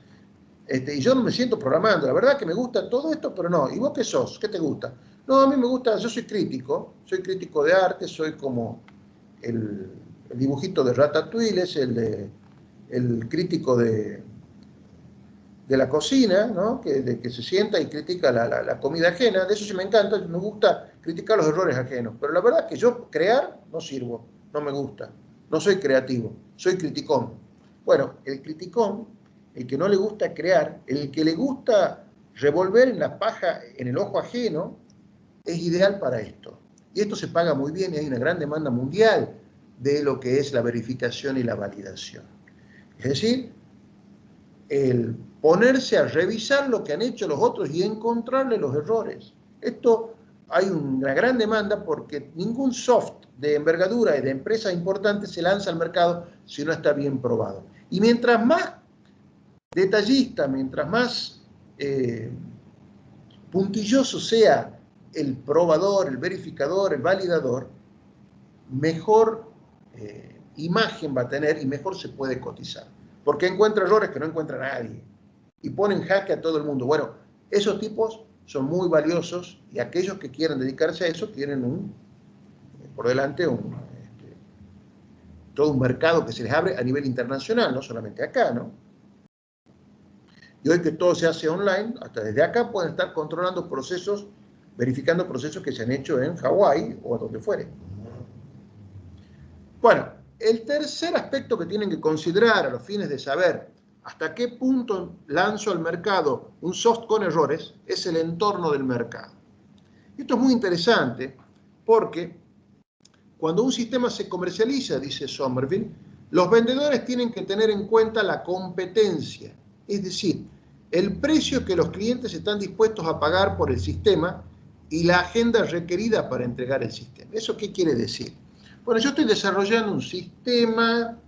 y yo no me siento programando. La verdad que me gusta todo esto, pero no. ¿Y vos qué sos? ¿Qué te gusta? No, a mí me gusta, yo soy crítico de arte, soy como el dibujito de Ratatouille, es el crítico de la cocina, ¿no? Que se sienta y critica la comida ajena. De eso sí me encanta, me gusta criticar los errores ajenos. Pero la verdad que yo crear no sirvo, no me gusta. No soy creativo, soy criticón. Bueno, el criticón, el que no le gusta crear, el que le gusta revolver en la paja, en el ojo ajeno, es ideal para esto. Y esto se paga muy bien y hay una gran demanda mundial de lo que es la verificación y la validación. Es decir, el ponerse a revisar lo que han hecho los otros y encontrarle los errores. Esto hay una gran demanda porque ningún soft de envergadura y de empresas importantes se lanza al mercado si no está bien probado. Y mientras más detallista, mientras más puntilloso sea el probador, el verificador, el validador, mejor imagen va a tener y mejor se puede cotizar. Porque encuentra errores que no encuentra nadie. Y ponen jaque a todo el mundo. Bueno, esos tipos son muy valiosos y aquellos que quieran dedicarse a eso tienen por delante todo un mercado que se les abre a nivel internacional, no solamente acá, ¿no? Y hoy que todo se hace online, hasta desde acá pueden estar controlando procesos, verificando procesos que se han hecho en Hawái o donde fuere. Bueno, el tercer aspecto que tienen que considerar a los fines de saber hasta qué punto lanzo al mercado un soft con errores es el entorno del mercado. Esto es muy interesante porque cuando un sistema se comercializa, dice Somerville, los vendedores tienen que tener en cuenta la competencia, es decir, el precio que los clientes están dispuestos a pagar por el sistema y la agenda requerida para entregar el sistema. ¿Eso qué quiere decir? Bueno, yo estoy desarrollando un sistema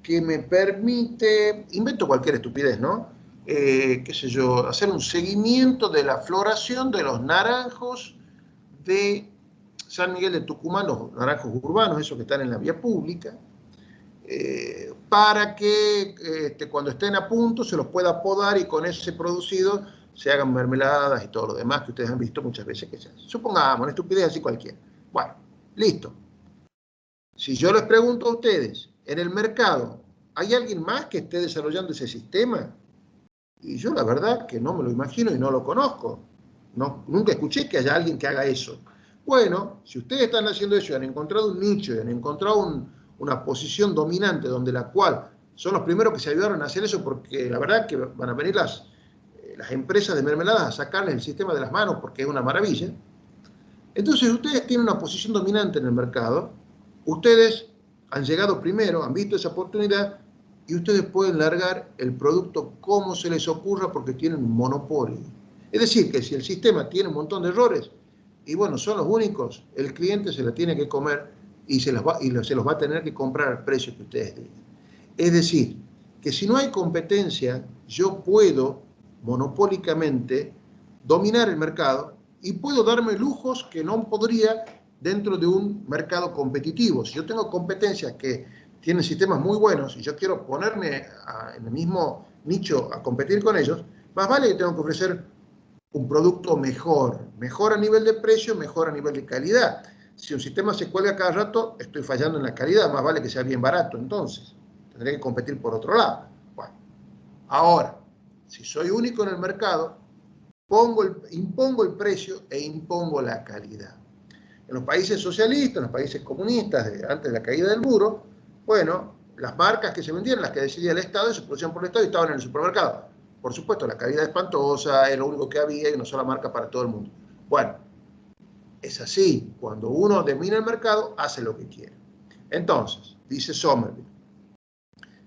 que me permite, invento cualquier estupidez, ¿no? Qué sé yo, hacer un seguimiento de la floración de los naranjos de San Miguel de Tucumán, los naranjos urbanos, esos que están en la vía pública, para que cuando estén a punto se los pueda podar y con ese producido se hagan mermeladas y todo lo demás que ustedes han visto muchas veces que se hace. Supongamos, una estupidez así cualquiera. Bueno, listo. Si yo les pregunto a ustedes, en el mercado, ¿hay alguien más que esté desarrollando ese sistema? Y yo la verdad que no me lo imagino y no lo conozco. No, nunca escuché que haya alguien que haga eso. Bueno, si ustedes están haciendo eso y han encontrado un nicho y han encontrado una posición dominante donde la cual son los primeros que se ayudaron a hacer eso porque la verdad que van a venir las empresas de mermeladas a sacarles el sistema de las manos porque es una maravilla. Entonces ustedes tienen una posición dominante en el mercado, ustedes han llegado primero, han visto esa oportunidad y ustedes pueden largar el producto como se les ocurra porque tienen un monopolio. Es decir, que si el sistema tiene un montón de errores y bueno, son los únicos, el cliente se la tiene que comer y se los va a tener que comprar al precio que ustedes digan. Es decir, que si no hay competencia, yo puedo monopólicamente dominar el mercado y puedo darme lujos que no podría dentro de un mercado competitivo. Si yo tengo competencias que tienen sistemas muy buenos y yo quiero ponerme en el mismo nicho a competir con ellos, más vale que tengo que ofrecer un producto mejor a nivel de precio, mejor a nivel de calidad. Si un sistema se cuelga cada rato, estoy fallando en la calidad, más vale que sea bien barato, entonces tendré que competir por otro lado. Bueno, ahora, si soy único en el mercado, impongo el precio e impongo la calidad. En los países socialistas, en los países comunistas, antes de la caída del muro, bueno, las marcas que se vendían, las que decidía el Estado, se producían por el Estado y estaban en el supermercado. Por supuesto, la calidad espantosa, era lo único que había y una sola marca para todo el mundo. Bueno, es así. Cuando uno domina el mercado, hace lo que quiere. Entonces, dice Somerville,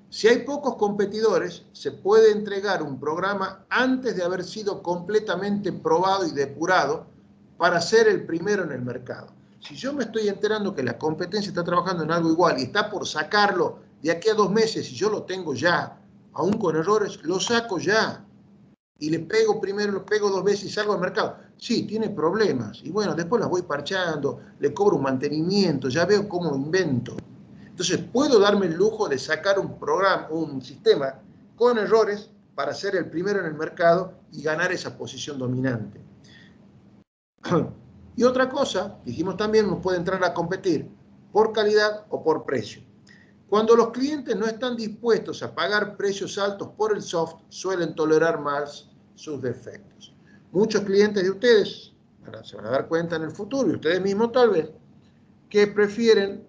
si hay pocos competidores, se puede entregar un programa antes de haber sido completamente probado y depurado para ser el primero en el mercado. Si yo me estoy enterando que la competencia está trabajando en algo igual y está por sacarlo de aquí a 2 meses y yo lo tengo ya, aún con errores, lo saco ya. Y le pego primero, lo pego 2 veces y salgo al mercado. Sí, tiene problemas. Y bueno, después las voy parchando, le cobro un mantenimiento, ya veo cómo invento. Entonces, puedo darme el lujo de sacar un programa, un sistema con errores para ser el primero en el mercado y ganar esa posición dominante. Y otra cosa, dijimos también, uno puede entrar a competir por calidad o por precio. Cuando los clientes no están dispuestos a pagar precios altos por el soft, suelen tolerar más sus defectos. Muchos clientes de ustedes, se van a dar cuenta en el futuro, y ustedes mismos tal vez, que prefieren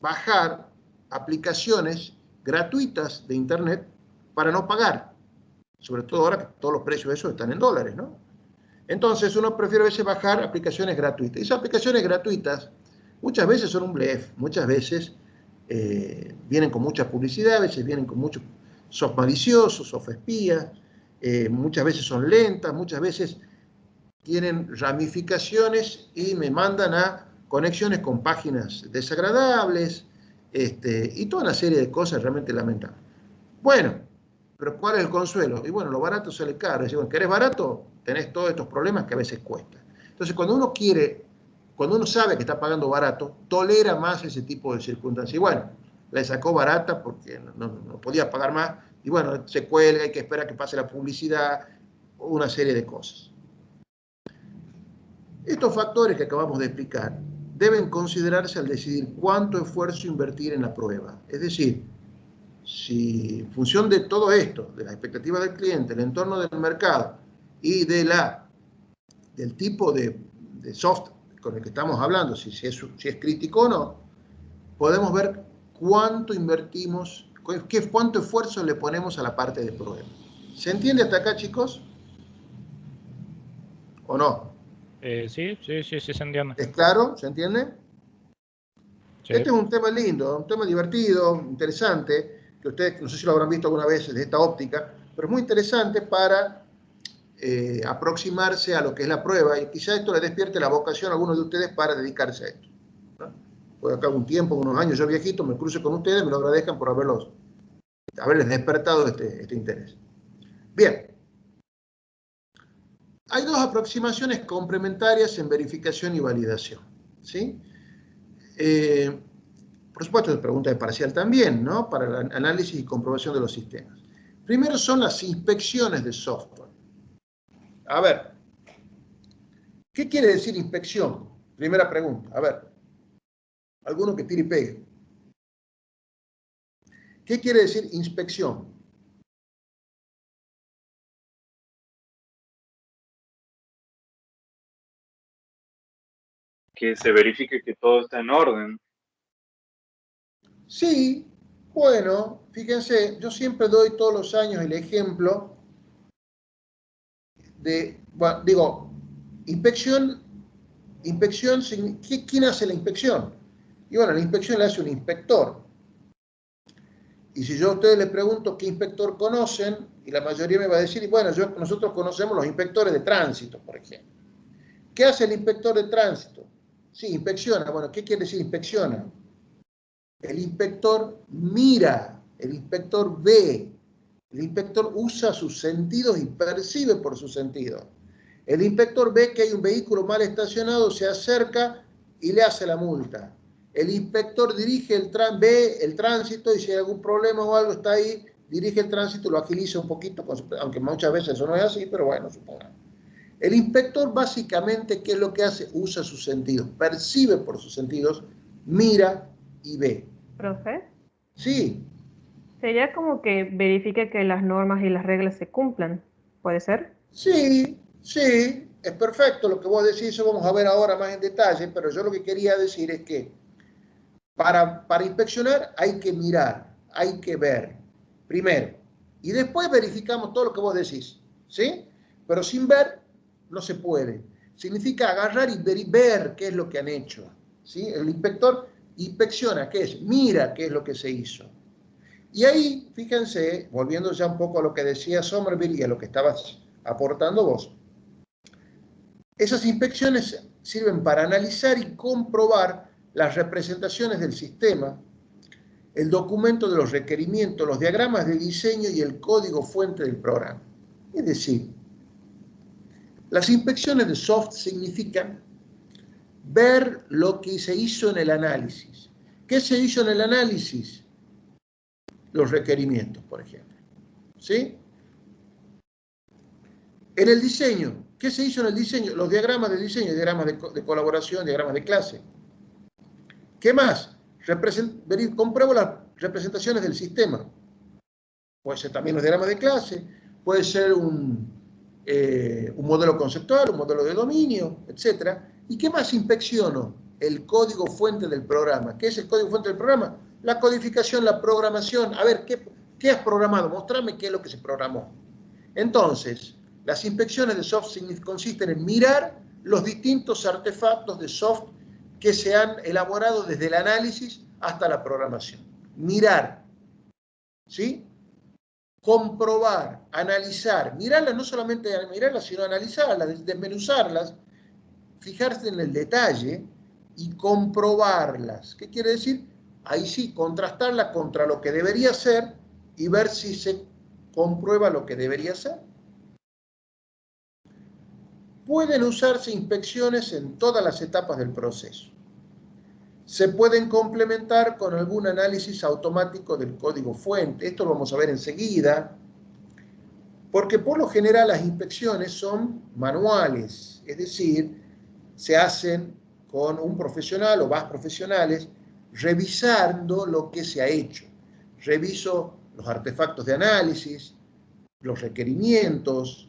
bajar aplicaciones gratuitas de Internet para no pagar. Sobre todo ahora que todos los precios de eso están en dólares, ¿no? Entonces uno prefiere a veces bajar aplicaciones gratuitas. Y esas aplicaciones gratuitas muchas veces son un blef, muchas veces vienen con mucha publicidad, a veces vienen con mucho soft malicioso, soft espía, muchas veces son lentas, muchas veces tienen ramificaciones y me mandan a conexiones con páginas desagradables, y toda una serie de cosas realmente lamentables. Bueno, pero ¿cuál es el consuelo? Y bueno, lo barato sale caro. Es decir, bueno, ¿querés barato? Tenés todos estos problemas que a veces cuesta. Entonces, cuando uno sabe que está pagando barato, tolera más ese tipo de circunstancias. Y bueno, le sacó barata porque no podía pagar más. Y bueno, se cuelga, hay que esperar que pase la publicidad, una serie de cosas. Estos factores que acabamos de explicar deben considerarse al decidir cuánto esfuerzo invertir en la prueba. Es decir, si en función de todo esto, de las expectativas del cliente, el entorno del mercado y del tipo de software con el que estamos hablando, si es crítico o no, podemos ver cuánto invertimos, cuánto esfuerzo le ponemos a la parte de prueba. ¿Se entiende hasta acá, chicos? ¿O no? Sí, se entiende. ¿Es claro? ¿Se entiende? Sí. Este es un tema lindo, un tema divertido, interesante, que ustedes, no sé si lo habrán visto alguna vez desde esta óptica, pero es muy interesante para aproximarse a lo que es la prueba y quizá esto le despierte la vocación a algunos de ustedes para dedicarse a esto, ¿no? Pues acá un tiempo, unos años, yo viejito, me cruce con ustedes, me lo agradezcan por haberles despertado este interés. Bien. Hay 2 aproximaciones complementarias en verificación y validación, ¿sí? Por supuesto, es pregunta de parcial también, ¿no? Para el análisis y comprobación de los sistemas. Primero son las inspecciones de software. A ver, ¿qué quiere decir inspección? Primera pregunta, a ver. Alguno que tire y pegue. ¿Qué quiere decir inspección? Que se verifique que todo está en orden. Sí, bueno, fíjense, yo siempre doy todos los años el ejemplo de, bueno, digo, inspección, ¿quién hace la inspección? Y bueno, la inspección la hace un inspector. Y si yo a ustedes les pregunto qué inspector conocen, y la mayoría me va a decir, y bueno, nosotros conocemos los inspectores de tránsito, por ejemplo. ¿Qué hace el inspector de tránsito? Sí, inspecciona. Bueno, ¿qué quiere decir inspecciona? El inspector mira, el inspector ve, el inspector usa sus sentidos y percibe por sus sentidos. El inspector ve que hay un vehículo mal estacionado, se acerca y le hace la multa. El inspector ve el tránsito y si hay algún problema o algo está ahí, dirige el tránsito, lo agiliza un poquito, aunque muchas veces eso no es así, pero bueno, supongamos. El inspector básicamente, ¿qué es lo que hace? Usa sus sentidos, percibe por sus sentidos, mira y ve. ¿Profe? Sí. Sería como que verifique que las normas y las reglas se cumplan, ¿puede ser? Sí, es perfecto lo que vos decís, eso vamos a ver ahora más en detalle, pero yo lo que quería decir es que para inspeccionar hay que mirar, hay que ver primero. Y después verificamos todo lo que vos decís, ¿sí? Pero sin ver no se puede. Significa agarrar y ver qué es lo que han hecho, ¿sí? El inspector inspecciona, ¿qué es? Mira qué es lo que se hizo. Y ahí, fíjense, volviendo ya un poco a lo que decía Somerville y a lo que estabas aportando vos, esas inspecciones sirven para analizar y comprobar las representaciones del sistema, el documento de los requerimientos, los diagramas de diseño y el código fuente del programa. Es decir, las inspecciones de soft significan ver lo que se hizo en el análisis. ¿Qué se hizo en el análisis? Los requerimientos, por ejemplo. ¿Sí? En el diseño, ¿qué se hizo en el diseño? Los diagramas de diseño, diagramas de colaboración, diagramas de clase. ¿Qué más? Compruebo las representaciones del sistema. Puede ser también los diagramas de clase, puede ser un modelo conceptual, un modelo de dominio, etc. ¿Y qué más inspecciono? El código fuente del programa. ¿Qué es el código fuente del programa? La codificación, la programación. A ver, ¿qué has programado? Mostrame qué es lo que se programó. Entonces, las inspecciones de soft consisten en mirar los distintos artefactos de soft que se han elaborado desde el análisis hasta la programación. Mirar, ¿sí? Comprobar, analizar, mirarlas, no solamente mirarlas, sino analizarlas, desmenuzarlas, fijarse en el detalle y comprobarlas. ¿Qué quiere decir? Ahí sí, contrastarlas contra lo que debería ser y ver si se comprueba lo que debería ser. Pueden usarse inspecciones en todas las etapas del proceso. Se pueden complementar con algún análisis automático del código fuente. Esto lo vamos a ver enseguida, porque por lo general las inspecciones son manuales, es decir, se hacen con un profesional o más profesionales revisando lo que se ha hecho. Reviso los artefactos de análisis, los requerimientos,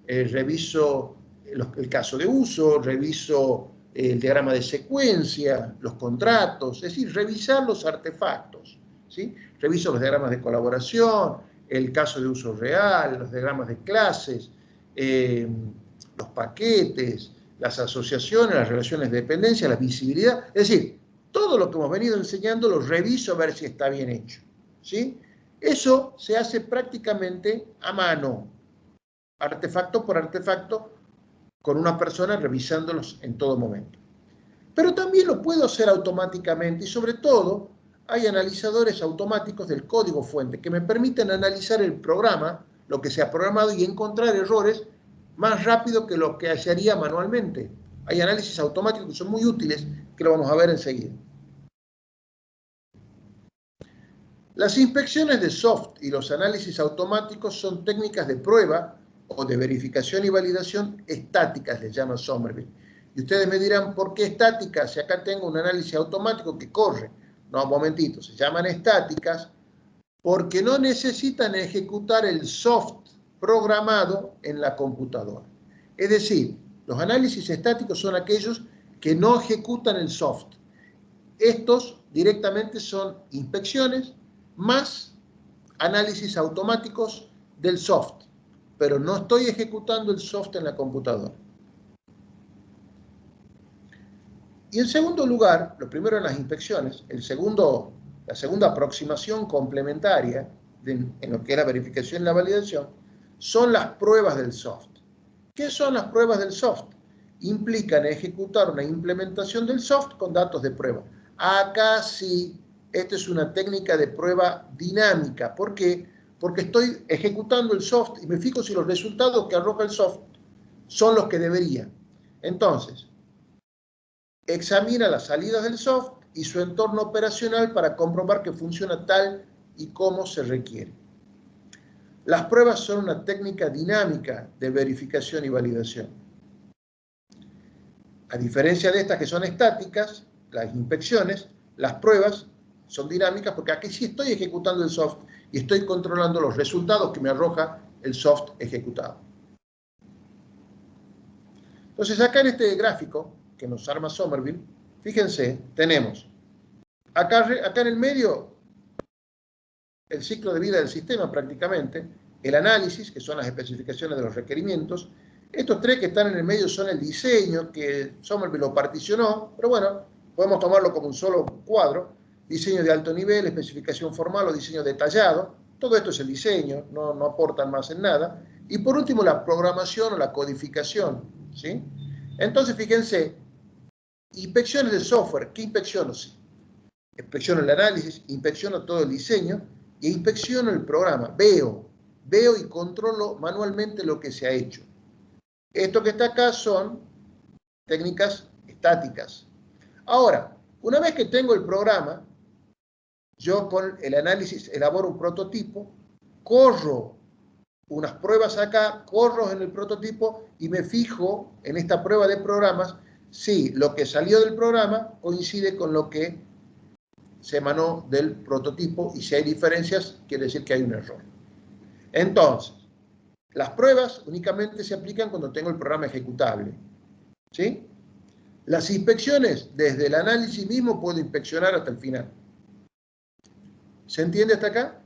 reviso el caso de uso, reviso el diagrama de secuencia, los contratos, es decir, revisar los artefactos, ¿sí? Reviso los diagramas de colaboración, el caso de uso real, los diagramas de clases, los paquetes, las asociaciones, las relaciones de dependencia, la visibilidad, es decir, todo lo que hemos venido enseñando lo reviso a ver si está bien hecho, ¿sí? Eso se hace prácticamente a mano, artefacto por artefacto, con una persona revisándolos en todo momento. Pero también lo puedo hacer automáticamente y sobre todo hay analizadores automáticos del código fuente que me permiten analizar el programa, lo que se ha programado y encontrar errores más rápido que lo que se haría manualmente. Hay análisis automáticos que son muy útiles, que lo vamos a ver enseguida. Las inspecciones de soft y los análisis automáticos son técnicas de prueba o de verificación y validación estáticas, les llama Somerville. Y ustedes me dirán, ¿por qué estáticas? Si acá tengo un análisis automático que corre. No, un momentito, se llaman estáticas porque no necesitan ejecutar el soft programado en la computadora. Es decir, los análisis estáticos son aquellos que no ejecutan el soft. Estos directamente son inspecciones más análisis automáticos del soft, pero no estoy ejecutando el soft en la computadora. Y en segundo lugar, lo primero en las inspecciones, la segunda aproximación complementaria en lo que es la verificación y la validación, son las pruebas del soft. ¿Qué son las pruebas del soft? Implican ejecutar una implementación del soft con datos de prueba. Acá sí, esta es una técnica de prueba dinámica. ¿Por qué? Porque estoy ejecutando el soft y me fijo si los resultados que arroja el soft son los que debería. Entonces, examina las salidas del soft y su entorno operacional para comprobar que funciona tal y como se requiere. Las pruebas son una técnica dinámica de verificación y validación. A diferencia de estas que son estáticas, las inspecciones, las pruebas son dinámicas porque aquí sí estoy ejecutando el soft y estoy controlando los resultados que me arroja el soft ejecutado. Entonces acá en este gráfico que nos arma Somerville, fíjense, tenemos acá en el medio el ciclo de vida del sistema prácticamente, el análisis, que son las especificaciones de los requerimientos. Estos tres que están en el medio son el diseño, que Somerville lo particionó, pero bueno, podemos tomarlo como un solo cuadro. Diseño de alto nivel, especificación formal o diseño detallado. Todo esto es el diseño, no aportan más en nada. Y por último, la programación o la codificación, ¿sí? Entonces, fíjense, inspecciones de software. ¿Qué inspecciono? Sí. Inspecciono el análisis, inspecciono todo el diseño e inspecciono el programa. Veo y controlo manualmente lo que se ha hecho. Esto que está acá son técnicas estáticas. Ahora, una vez que tengo el programa, yo con el análisis elaboro un prototipo, corro unas pruebas acá, corro en el prototipo y me fijo en esta prueba de programas si lo que salió del programa coincide con lo que se emanó del prototipo, y si hay diferencias, quiere decir que hay un error. Entonces, las pruebas únicamente se aplican cuando tengo el programa ejecutable, ¿sí? Las inspecciones, desde el análisis mismo puedo inspeccionar hasta el final. ¿Se entiende hasta acá?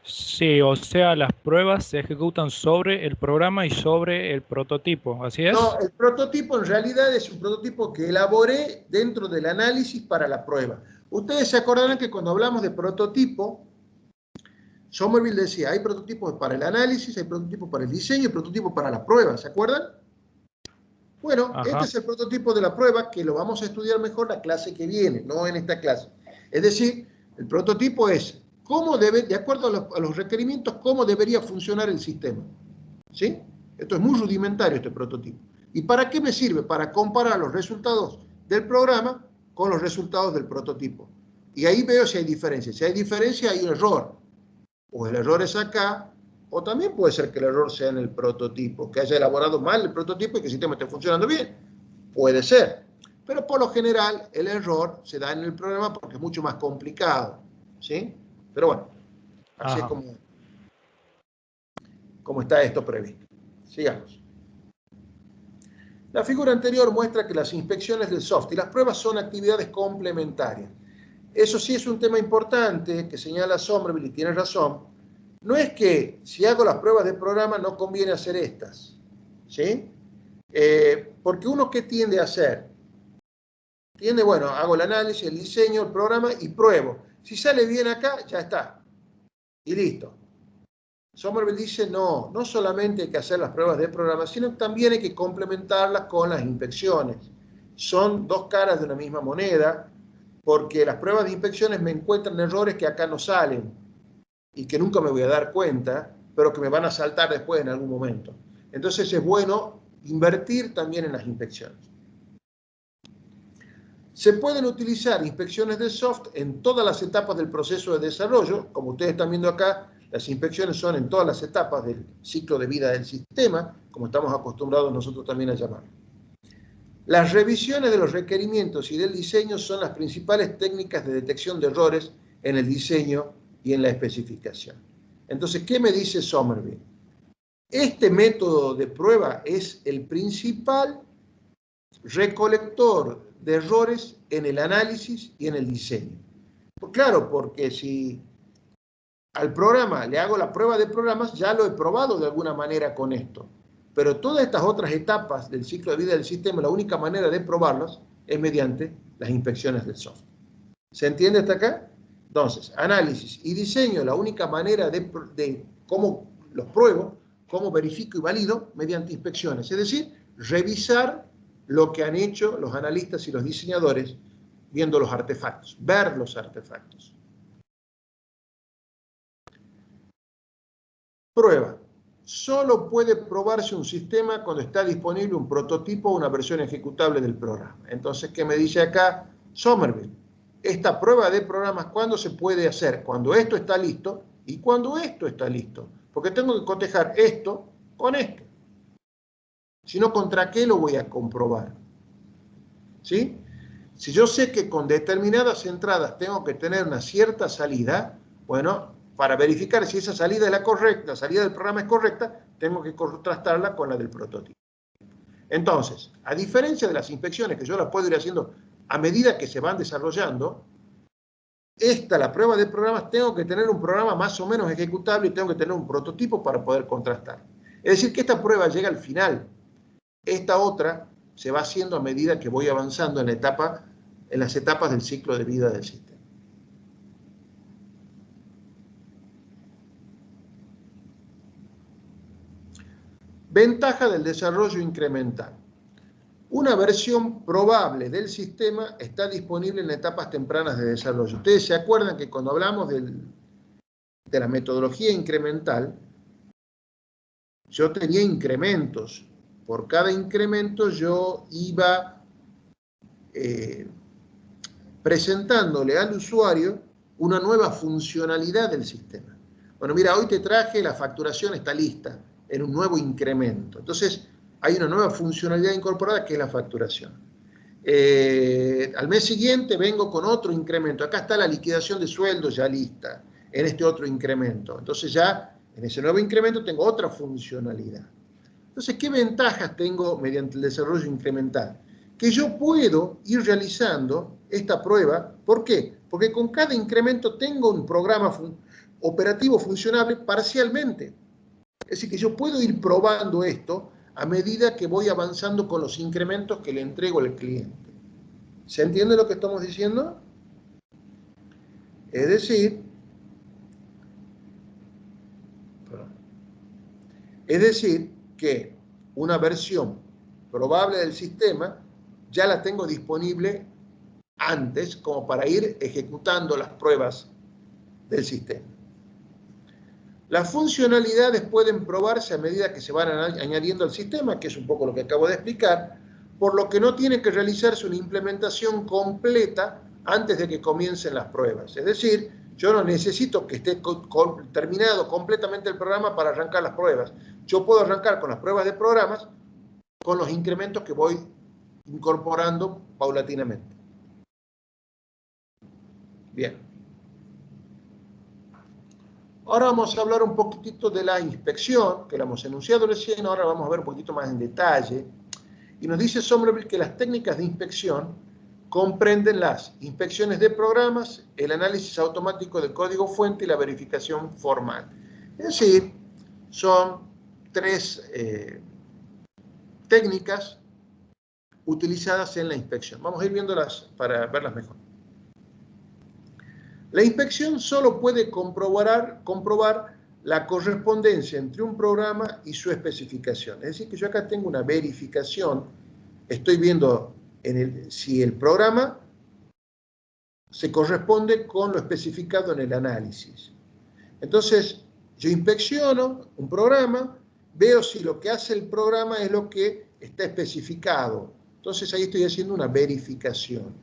Sí, o sea, las pruebas se ejecutan sobre el programa y sobre el prototipo, ¿así es? No, el prototipo en realidad es un prototipo que elaboré dentro del análisis para la prueba. Ustedes se acordarán que cuando hablamos de prototipo, Somerville decía, hay prototipos para el análisis, hay prototipos para el diseño y prototipos para la prueba, ¿se acuerdan? Bueno, Ajá. este es el prototipo de la prueba que lo vamos a estudiar mejor la clase que viene, no en esta clase. Es decir, el prototipo es cómo debe, de acuerdo a los requerimientos, cómo debería funcionar el sistema. ¿Sí? Esto es muy rudimentario, este prototipo. ¿Y para qué me sirve? Para comparar los resultados del programa con los resultados del prototipo. Y ahí veo si hay diferencia. Si hay diferencia, hay un error. O el error es acá, o también puede ser que el error sea en el prototipo, que haya elaborado mal el prototipo y que el sistema esté funcionando bien. Puede ser. Pero por lo general, el error se da en el programa porque es mucho más complicado. ¿Sí? Pero bueno, así es como está esto previsto. Sigamos. La figura anterior muestra que las inspecciones del software y las pruebas son actividades complementarias. Eso sí es un tema importante que señala Somerville y tiene razón. No es que si hago las pruebas de programa no conviene hacer estas, ¿sí? Porque uno, ¿qué tiende a hacer? Tiende, bueno, hago el análisis, el diseño, el programa y pruebo. Si sale bien acá, ya está. Y listo. Somerville dice, no solamente hay que hacer las pruebas de programa, sino que también hay que complementarlas con las inspecciones. Son dos caras de una misma moneda, porque las pruebas de inspecciones me encuentran errores que acá no salen y que nunca me voy a dar cuenta, pero que me van a saltar después en algún momento. Entonces es bueno invertir también en las inspecciones. Se pueden utilizar inspecciones de software en todas las etapas del proceso de desarrollo. Como ustedes están viendo acá, las inspecciones son en todas las etapas del ciclo de vida del sistema, como estamos acostumbrados nosotros también a llamarlo. Las revisiones de los requerimientos y del diseño son las principales técnicas de detección de errores en el diseño y en la especificación. Entonces, ¿qué me dice Somerville? Este método de prueba es el principal recolector de errores en el análisis y en el diseño. Pues claro, porque si al programa le hago la prueba de programas, ya lo he probado de alguna manera con esto. Pero todas estas otras etapas del ciclo de vida del sistema, la única manera de probarlas es mediante las inspecciones del software. ¿Se entiende hasta acá? Entonces, análisis y diseño, la única manera de cómo los pruebo, cómo verifico y valido, mediante inspecciones. Es decir, revisar lo que han hecho los analistas y los diseñadores viendo los artefactos, ver los artefactos. Prueba. Solo puede probarse un sistema cuando está disponible un prototipo o una versión ejecutable del programa. Entonces, ¿qué me dice acá Somerville? Esta prueba de programas, ¿cuándo se puede hacer? Cuando esto está listo y cuando esto está listo. Porque tengo que cotejar esto con esto. Si no, ¿contra qué lo voy a comprobar? ¿Sí? Si yo sé que con determinadas entradas tengo que tener una cierta salida, bueno, para verificar si esa salida es la correcta, la salida del programa es correcta, tengo que contrastarla con la del prototipo. Entonces, a diferencia de las inspecciones que yo las puedo ir haciendo a medida que se van desarrollando, la prueba de programas, tengo que tener un programa más o menos ejecutable y tengo que tener un prototipo para poder contrastar. Es decir, que esta prueba llega al final. Esta otra se va haciendo a medida que voy avanzando en las etapas del ciclo de vida del sistema. Ventaja del desarrollo incremental. Una versión probable del sistema está disponible en etapas tempranas de desarrollo. Ustedes se acuerdan que cuando hablamos de la metodología incremental, yo tenía incrementos. Por cada incremento yo iba presentándole al usuario una nueva funcionalidad del sistema. Bueno, mira, hoy te traje, la facturación está lista en un nuevo incremento. Entonces, hay una nueva funcionalidad incorporada que es la facturación. Al mes siguiente vengo con otro incremento. Acá está la liquidación de sueldos ya lista en este otro incremento. Entonces ya en ese nuevo incremento tengo otra funcionalidad. Entonces, ¿qué ventajas tengo mediante el desarrollo incremental? Que yo puedo ir realizando esta prueba. ¿Por qué? Porque con cada incremento tengo un programa operativo funcionable parcialmente. Es decir, que yo puedo ir probando esto a medida que voy avanzando con los incrementos que le entrego al cliente. ¿Se entiende lo que estamos diciendo? Es decir, que una versión probable del sistema ya la tengo disponible antes como para ir ejecutando las pruebas del sistema. Las funcionalidades pueden probarse a medida que se van añadiendo al sistema, que es un poco lo que acabo de explicar, por lo que no tiene que realizarse una implementación completa antes de que comiencen las pruebas. Es decir, yo no necesito que esté terminado completamente el programa para arrancar las pruebas. Yo puedo arrancar con las pruebas de programas con los incrementos que voy incorporando paulatinamente. Bien. Ahora vamos a hablar un poquitito de la inspección, que la hemos enunciado recién, ahora vamos a ver un poquito más en detalle. Y nos dice Somerville que las técnicas de inspección comprenden las inspecciones de programas, el análisis automático del código fuente y la verificación formal. Es decir, son tres técnicas utilizadas en la inspección. Vamos a ir viéndolas para verlas mejor. La inspección solo puede comprobar la correspondencia entre un programa y su especificación. Es decir, que yo acá tengo una verificación, estoy viendo si el programa se corresponde con lo especificado en el análisis. Entonces, yo inspecciono un programa, veo si lo que hace el programa es lo que está especificado. Entonces, ahí estoy haciendo una verificación,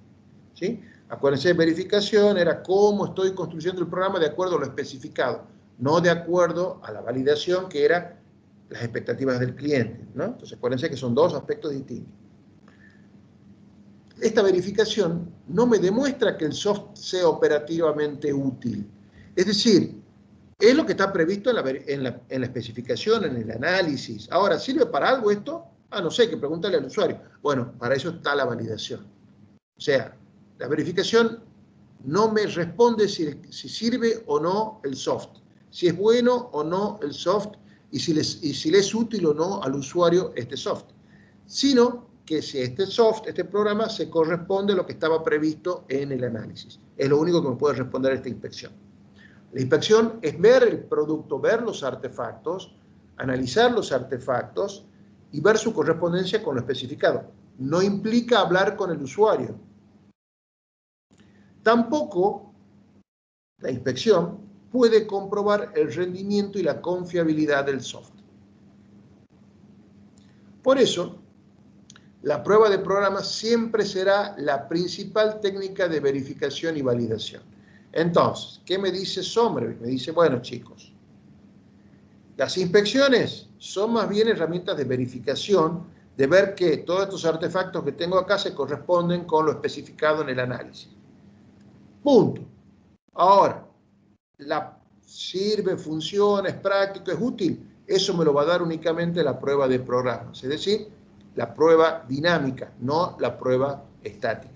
¿sí? Acuérdense, verificación era cómo estoy construyendo el programa de acuerdo a lo especificado, no de acuerdo a la validación que eran las expectativas del cliente, ¿no? Entonces, acuérdense que son dos aspectos distintos. Esta verificación no me demuestra que el software sea operativamente útil. Es decir, es lo que está previsto en la especificación, en el análisis. Ahora, ¿sirve para algo esto? No sé, hay que preguntarle al usuario. Bueno, para eso está la validación. O sea, la verificación no me responde si sirve o no el soft, si es bueno o no el soft y si le es útil o no al usuario este soft, sino que si este soft, este programa, se corresponde a lo que estaba previsto en el análisis. Es lo único que me puede responder esta inspección. La inspección es ver el producto, ver los artefactos, analizar los artefactos y ver su correspondencia con lo especificado. No implica hablar con el usuario. Tampoco la inspección puede comprobar el rendimiento y la confiabilidad del software. Por eso, la prueba de programa siempre será la principal técnica de verificación y validación. Entonces, ¿qué me dice Somerville? Me dice, bueno, chicos, las inspecciones son más bien herramientas de verificación, de ver que todos estos artefactos que tengo acá se corresponden con lo especificado en el análisis. Punto. Ahora, sirve, funciona, es práctico, es útil. Eso me lo va a dar únicamente la prueba de programas, es decir, la prueba dinámica, no la prueba estática.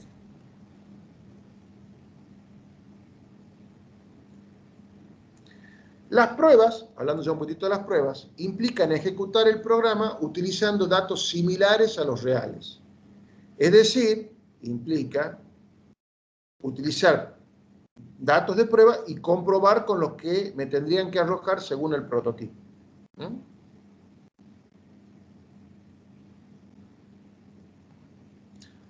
Las pruebas, hablando ya un poquito de las pruebas, implican ejecutar el programa utilizando datos similares a los reales. Es decir, implica utilizar datos de prueba y comprobar con los que me tendrían que arrojar según el prototipo.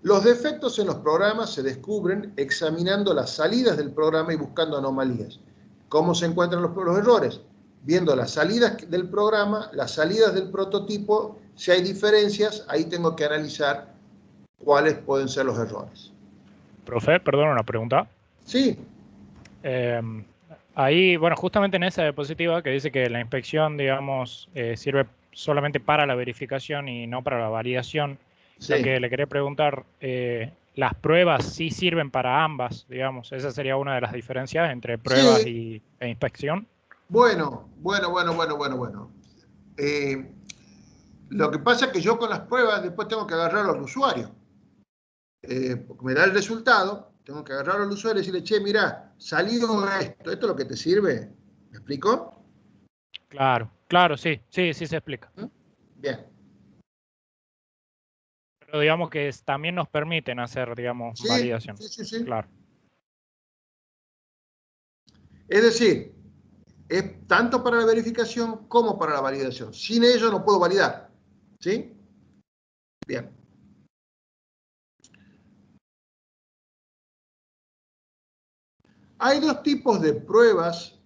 Los defectos en los programas se descubren examinando las salidas del programa y buscando anomalías. ¿Cómo se encuentran los errores? Viendo las salidas del programa, las salidas del prototipo, si hay diferencias, ahí tengo que analizar cuáles pueden ser los errores. Profe, perdón, una pregunta. Sí. Ahí, bueno, justamente en esa diapositiva que dice que la inspección, digamos, sirve solamente para la verificación y no para la validación. Sí. Lo que le quería preguntar, las pruebas sí sirven para ambas, digamos. Esa sería una de las diferencias entre pruebas e inspección. Bueno. Lo que pasa es que yo con las pruebas después tengo que agarrar al usuario. Porque me da el resultado, tengo que agarrar al usuario y decirle, che, mirá, salió esto es lo que te sirve. ¿Me explico? Claro, sí se explica. Bien. Pero digamos que también nos permiten hacer, digamos, validación. Sí. Claro. Es decir, es tanto para la verificación como para la validación. Sin ello no puedo validar. ¿Sí? Bien. Hay dos tipos de pruebas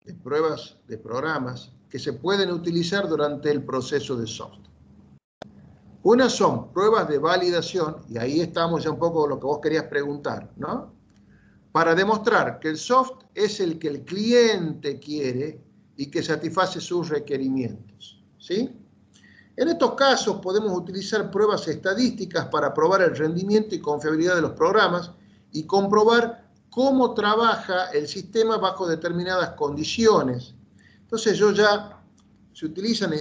de programas que se pueden utilizar durante el proceso de software. Unas son pruebas de validación, y ahí estamos ya un poco con lo que vos querías preguntar, ¿no? Para demostrar que el software es el que el cliente quiere y que satisface sus requerimientos, ¿sí? En estos casos podemos utilizar pruebas estadísticas para probar el rendimiento y confiabilidad de los programas y comprobar cómo trabaja el sistema bajo determinadas condiciones. Entonces se utilizan,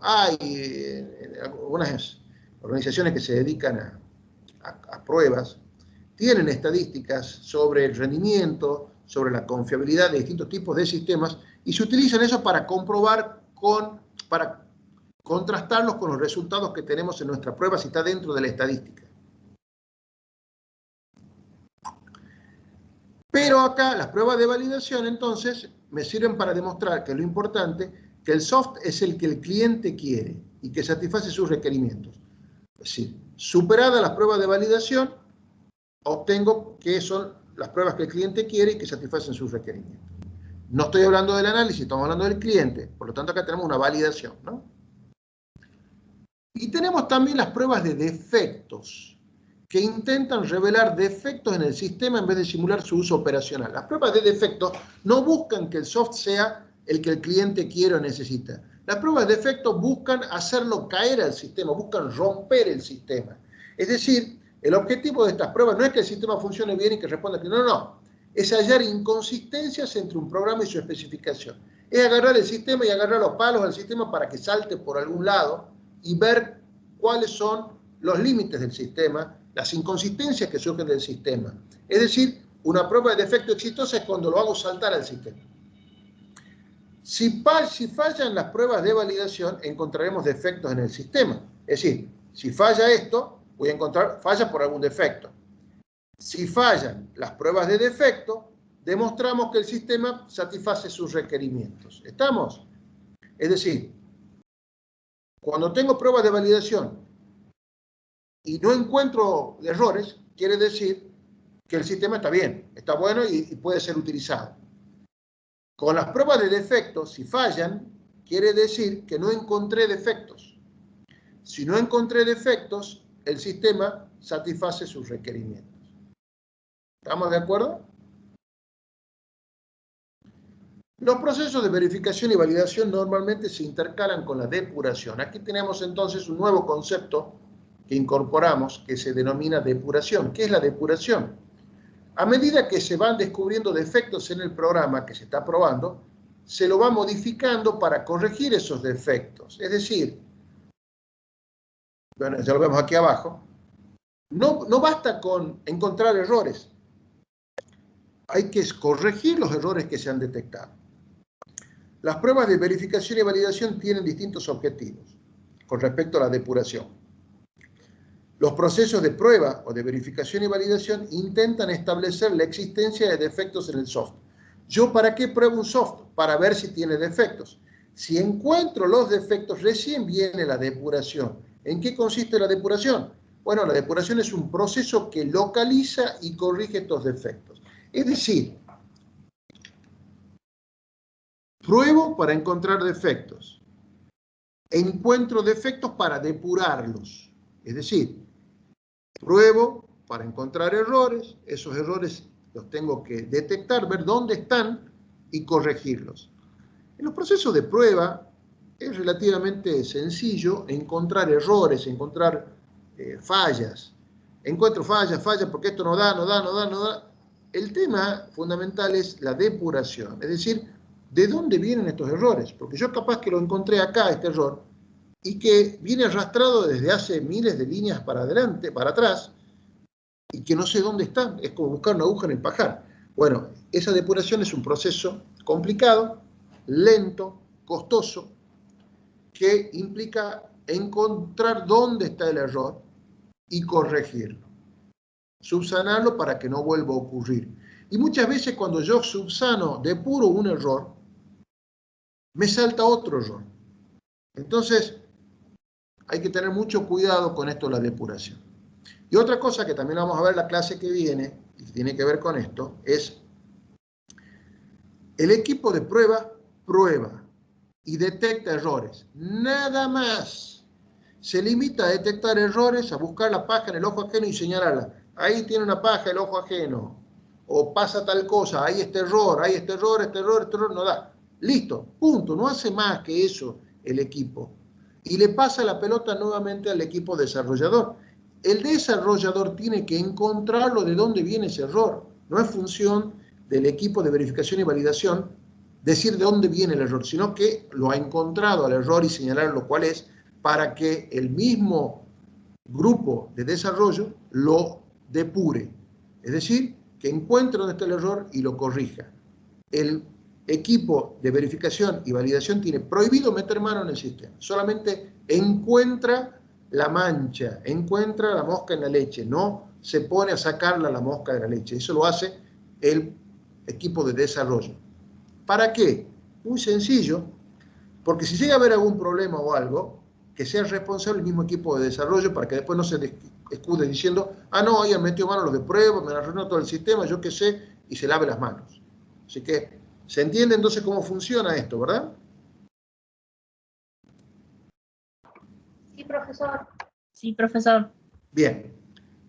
hay algunas organizaciones que se dedican a pruebas, tienen estadísticas sobre el rendimiento, sobre la confiabilidad de distintos tipos de sistemas y se utilizan eso para comprobar, para contrastarlos con los resultados que tenemos en nuestra prueba si está dentro de la estadística. Pero acá las pruebas de validación entonces me sirven para demostrar que lo importante, que el software es el que el cliente quiere y que satisface sus requerimientos. Es decir, superada las pruebas de validación, obtengo que son las pruebas que el cliente quiere y que satisfacen sus requerimientos. No estoy hablando del análisis, estamos hablando del cliente. Por lo tanto, acá tenemos una validación, ¿no? Y tenemos también las pruebas de defectos, que intentan revelar defectos en el sistema en vez de simular su uso operacional. Las pruebas de defectos no buscan que el software sea el que el cliente quiere o necesita. Las pruebas de defectos buscan hacerlo caer al sistema, buscan romper el sistema. Es decir, el objetivo de estas pruebas no es que el sistema funcione bien y que responda al cliente, no. Es hallar inconsistencias entre un programa y su especificación. Es agarrar el sistema y agarrar los palos del sistema para que salte por algún lado y ver cuáles son los límites del sistema, las inconsistencias que surgen del sistema. Es decir, una prueba de defecto exitosa es cuando lo hago saltar al sistema. Si fallan las pruebas de validación, encontraremos defectos en el sistema. Es decir, si falla esto, voy a encontrar fallas por algún defecto. Si fallan las pruebas de defecto, demostramos que el sistema satisface sus requerimientos. ¿Estamos? Es decir, cuando tengo pruebas de validación y no encuentro errores, quiere decir que el sistema está bien, está bueno y puede ser utilizado. Con las pruebas de defectos, si fallan, quiere decir que no encontré defectos. Si no encontré defectos, el sistema satisface sus requerimientos. ¿Estamos de acuerdo? Los procesos de verificación y validación normalmente se intercalan con la depuración. Aquí tenemos entonces un nuevo concepto que incorporamos que se denomina depuración. ¿Qué es la depuración? A medida que se van descubriendo defectos en el programa que se está probando, se lo va modificando para corregir esos defectos. Es decir, bueno, ya lo vemos aquí abajo, no basta con encontrar errores. Hay que corregir los errores que se han detectado. Las pruebas de verificación y validación tienen distintos objetivos con respecto a la depuración. Los procesos de prueba o de verificación y validación intentan establecer la existencia de defectos en el software. ¿Yo para qué pruebo un software? Para ver si tiene defectos. Si encuentro los defectos, recién viene la depuración. ¿En qué consiste la depuración? Bueno, la depuración es un proceso que localiza y corrige estos defectos. Es decir, pruebo para encontrar defectos. Encuentro defectos para depurarlos. Es decir, pruebo para encontrar errores. Esos errores los tengo que detectar, ver dónde están y corregirlos. En los procesos de prueba es relativamente sencillo encontrar errores, encontrar fallas. Encuentro fallas porque esto no da. El tema fundamental es la depuración, es decir, ¿de dónde vienen estos errores? Porque yo capaz que lo encontré acá, este error, y que viene arrastrado desde hace miles de líneas para adelante, para atrás, y que no sé dónde está. Es como buscar una aguja en el pajar. Bueno, esa depuración es un proceso complicado, lento, costoso, que implica encontrar dónde está el error y corregirlo, subsanarlo para que no vuelva a ocurrir. Y muchas veces cuando yo subsano, depuro un error, me salta otro error. Entonces, hay que tener mucho cuidado con esto de la depuración. Y otra cosa que también vamos a ver en la clase que viene, y que tiene que ver con esto, es el equipo de prueba y detecta errores. Nada más. Se limita a detectar errores, a buscar la paja en el ojo ajeno y señalarla. Ahí tiene una paja el ojo ajeno. O pasa tal cosa, hay este error, este error, no da. Listo, punto. No hace más que eso el equipo. Y le pasa la pelota nuevamente al equipo desarrollador. El desarrollador tiene que encontrarlo de dónde viene ese error. No es función del equipo de verificación y validación decir de dónde viene el error, sino que lo ha encontrado al error y señalar cuál es, para que el mismo grupo de desarrollo lo depure. Es decir, que encuentre dónde está el error y lo corrija. El equipo de verificación y validación tiene prohibido meter mano en el sistema. Solamente encuentra la mancha, encuentra la mosca en la leche, no se pone a sacarla la mosca de la leche. Eso lo hace el equipo de desarrollo. ¿Para qué? Muy sencillo, porque si llega a haber algún problema o algo, que sea responsable el mismo equipo de desarrollo para que después no se escude diciendo, no, hayan metido mano los de prueba, me arruinó todo el sistema, yo qué sé, y se lave las manos. Así que, ¿se entiende entonces cómo funciona esto, verdad? Sí, profesor. Sí, profesor. Bien.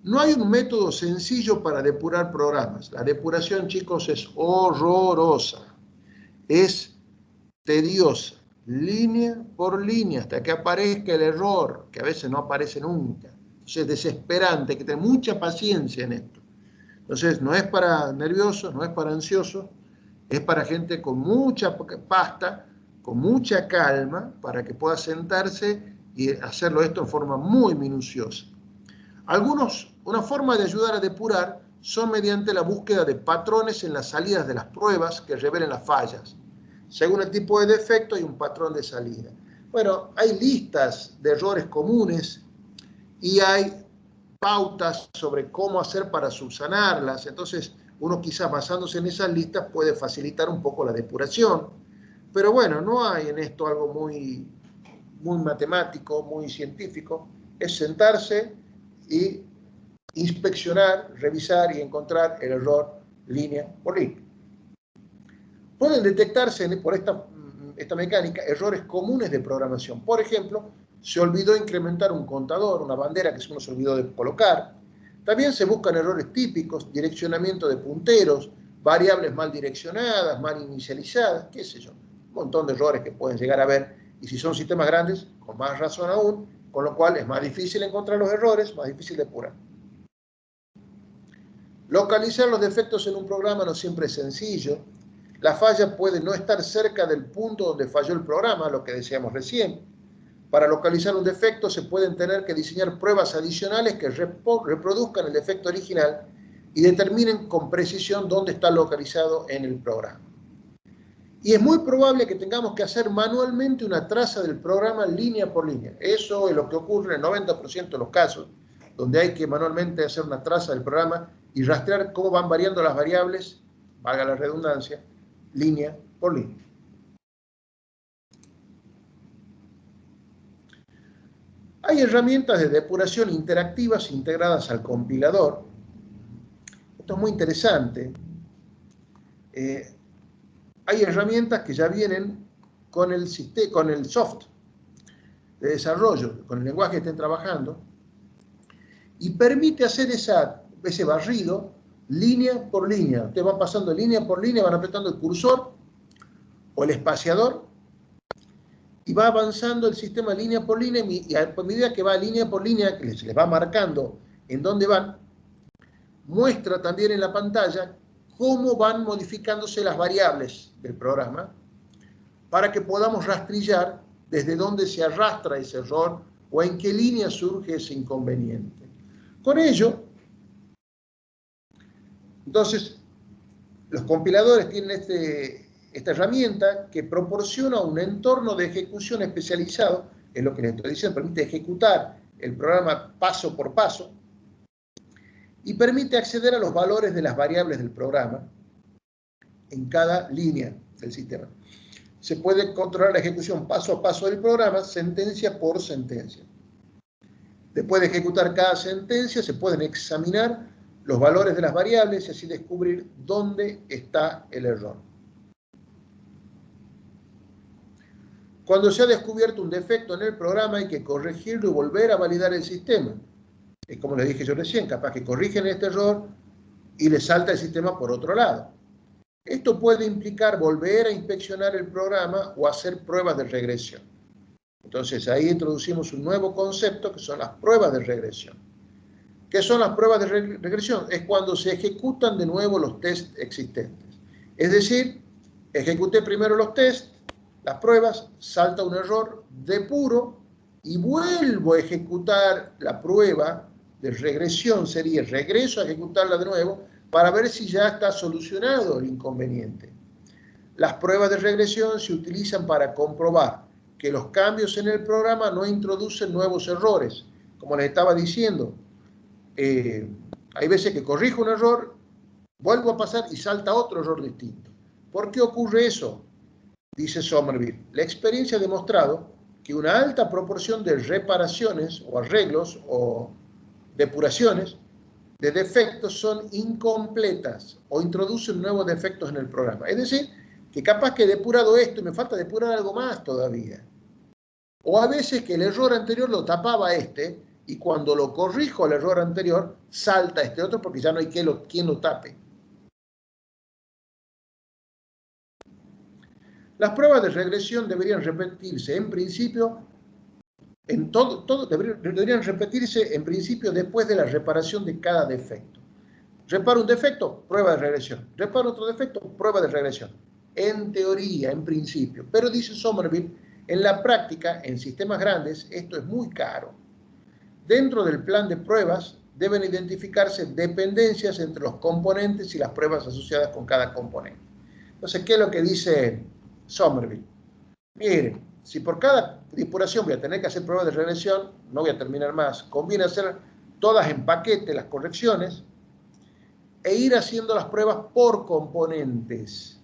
No hay un método sencillo para depurar programas. La depuración, chicos, es horrorosa. Es tediosa, línea por línea, hasta que aparezca el error, que a veces no aparece nunca. Es desesperante, hay que tener mucha paciencia en esto. Entonces, no es para nerviosos, no es para ansiosos, es para gente con mucha pasta, con mucha calma, para que pueda sentarse y hacerlo esto en forma muy minuciosa. Una forma de ayudar a depurar son mediante la búsqueda de patrones en las salidas de las pruebas que revelen las fallas. Según el tipo de defecto hay un patrón de salida. Bueno, hay listas de errores comunes y hay pautas sobre cómo hacer para subsanarlas. Entonces, uno quizás basándose en esas listas puede facilitar un poco la depuración. Pero bueno, no hay en esto algo muy matemático, muy científico. Es sentarse y inspeccionar, revisar y encontrar el error línea por línea. Pueden detectarse por esta mecánica errores comunes de programación. Por ejemplo, se olvidó incrementar un contador, una bandera que uno se olvidó de colocar. También se buscan errores típicos, direccionamiento de punteros, variables mal direccionadas, mal inicializadas, qué sé yo. Un montón de errores que pueden llegar a ver. Y si son sistemas grandes, con más razón aún, con lo cual es más difícil encontrar los errores, más difícil depurar. Localizar los defectos en un programa no siempre es sencillo. La falla puede no estar cerca del punto donde falló el programa, lo que decíamos recién. Para localizar un defecto se pueden tener que diseñar pruebas adicionales que reproduzcan el defecto original y determinen con precisión dónde está localizado en el programa. Y es muy probable que tengamos que hacer manualmente una traza del programa línea por línea. Eso es lo que ocurre en el 90% de los casos, donde hay que manualmente hacer una traza del programa y rastrear cómo van variando las variables, valga la redundancia, línea por línea. Hay herramientas de depuración interactivas integradas al compilador. Esto es muy interesante. Hay herramientas que ya vienen con el soft de desarrollo, con el lenguaje que estén trabajando, y permite hacer ese barrido línea por línea. Ustedes van pasando línea por línea, van apretando el cursor o el espaciador, y va avanzando el sistema línea por línea, y a medida que va línea por línea, que se les va marcando en dónde van, muestra también en la pantalla cómo van modificándose las variables del programa para que podamos rastrillar desde dónde se arrastra ese error o en qué línea surge ese inconveniente. Con ello, entonces, los compiladores tienen esta herramienta que proporciona un entorno de ejecución especializado, es lo que les estoy diciendo, permite ejecutar el programa paso por paso, y permite acceder a los valores de las variables del programa en cada línea del sistema. Se puede controlar la ejecución paso a paso del programa, sentencia por sentencia. Después de ejecutar cada sentencia, se pueden examinar los valores de las variables y así descubrir dónde está el error. Cuando se ha descubierto un defecto en el programa, hay que corregirlo y volver a validar el sistema. Es como les dije yo recién, capaz que corrigen este error y le salta el sistema por otro lado. Esto puede implicar volver a inspeccionar el programa o hacer pruebas de regresión. Entonces ahí introducimos un nuevo concepto que son las pruebas de regresión. ¿Qué son las pruebas de regresión? Es cuando se ejecutan de nuevo los tests existentes. Es decir, ejecuté primero los tests, las pruebas, salta un error, depuro y vuelvo a ejecutar la prueba de regresión, sería regreso a ejecutarla de nuevo para ver si ya está solucionado el inconveniente. Las pruebas de regresión se utilizan para comprobar que los cambios en el programa no introducen nuevos errores. Como les estaba diciendo, hay veces que corrijo un error, vuelvo a pasar y salta otro error distinto. ¿Por qué ocurre eso? Dice Somerville. La experiencia ha demostrado que una alta proporción de reparaciones o arreglos o depuraciones de defectos son incompletas o introducen nuevos defectos en el programa. Es decir, que capaz que he depurado esto y me falta depurar algo más todavía. O a veces que el error anterior lo tapaba y cuando lo corrijo al error anterior, salta este otro porque ya no hay quien lo tape. Las pruebas de regresión deberían repetirse en principio, deberían repetirse en principio después de la reparación de cada defecto. Reparo un defecto, prueba de regresión. Reparo otro defecto, prueba de regresión. En teoría, en principio. Pero dice Somerville, en la práctica, en sistemas grandes, esto es muy caro. Dentro del plan de pruebas deben identificarse dependencias entre los componentes y las pruebas asociadas con cada componente. Entonces, ¿qué es lo que dice Somerville? Miren, si por cada depuración voy a tener que hacer pruebas de regresión, no voy a terminar más. Conviene hacer todas en paquete las correcciones e ir haciendo las pruebas por componentes.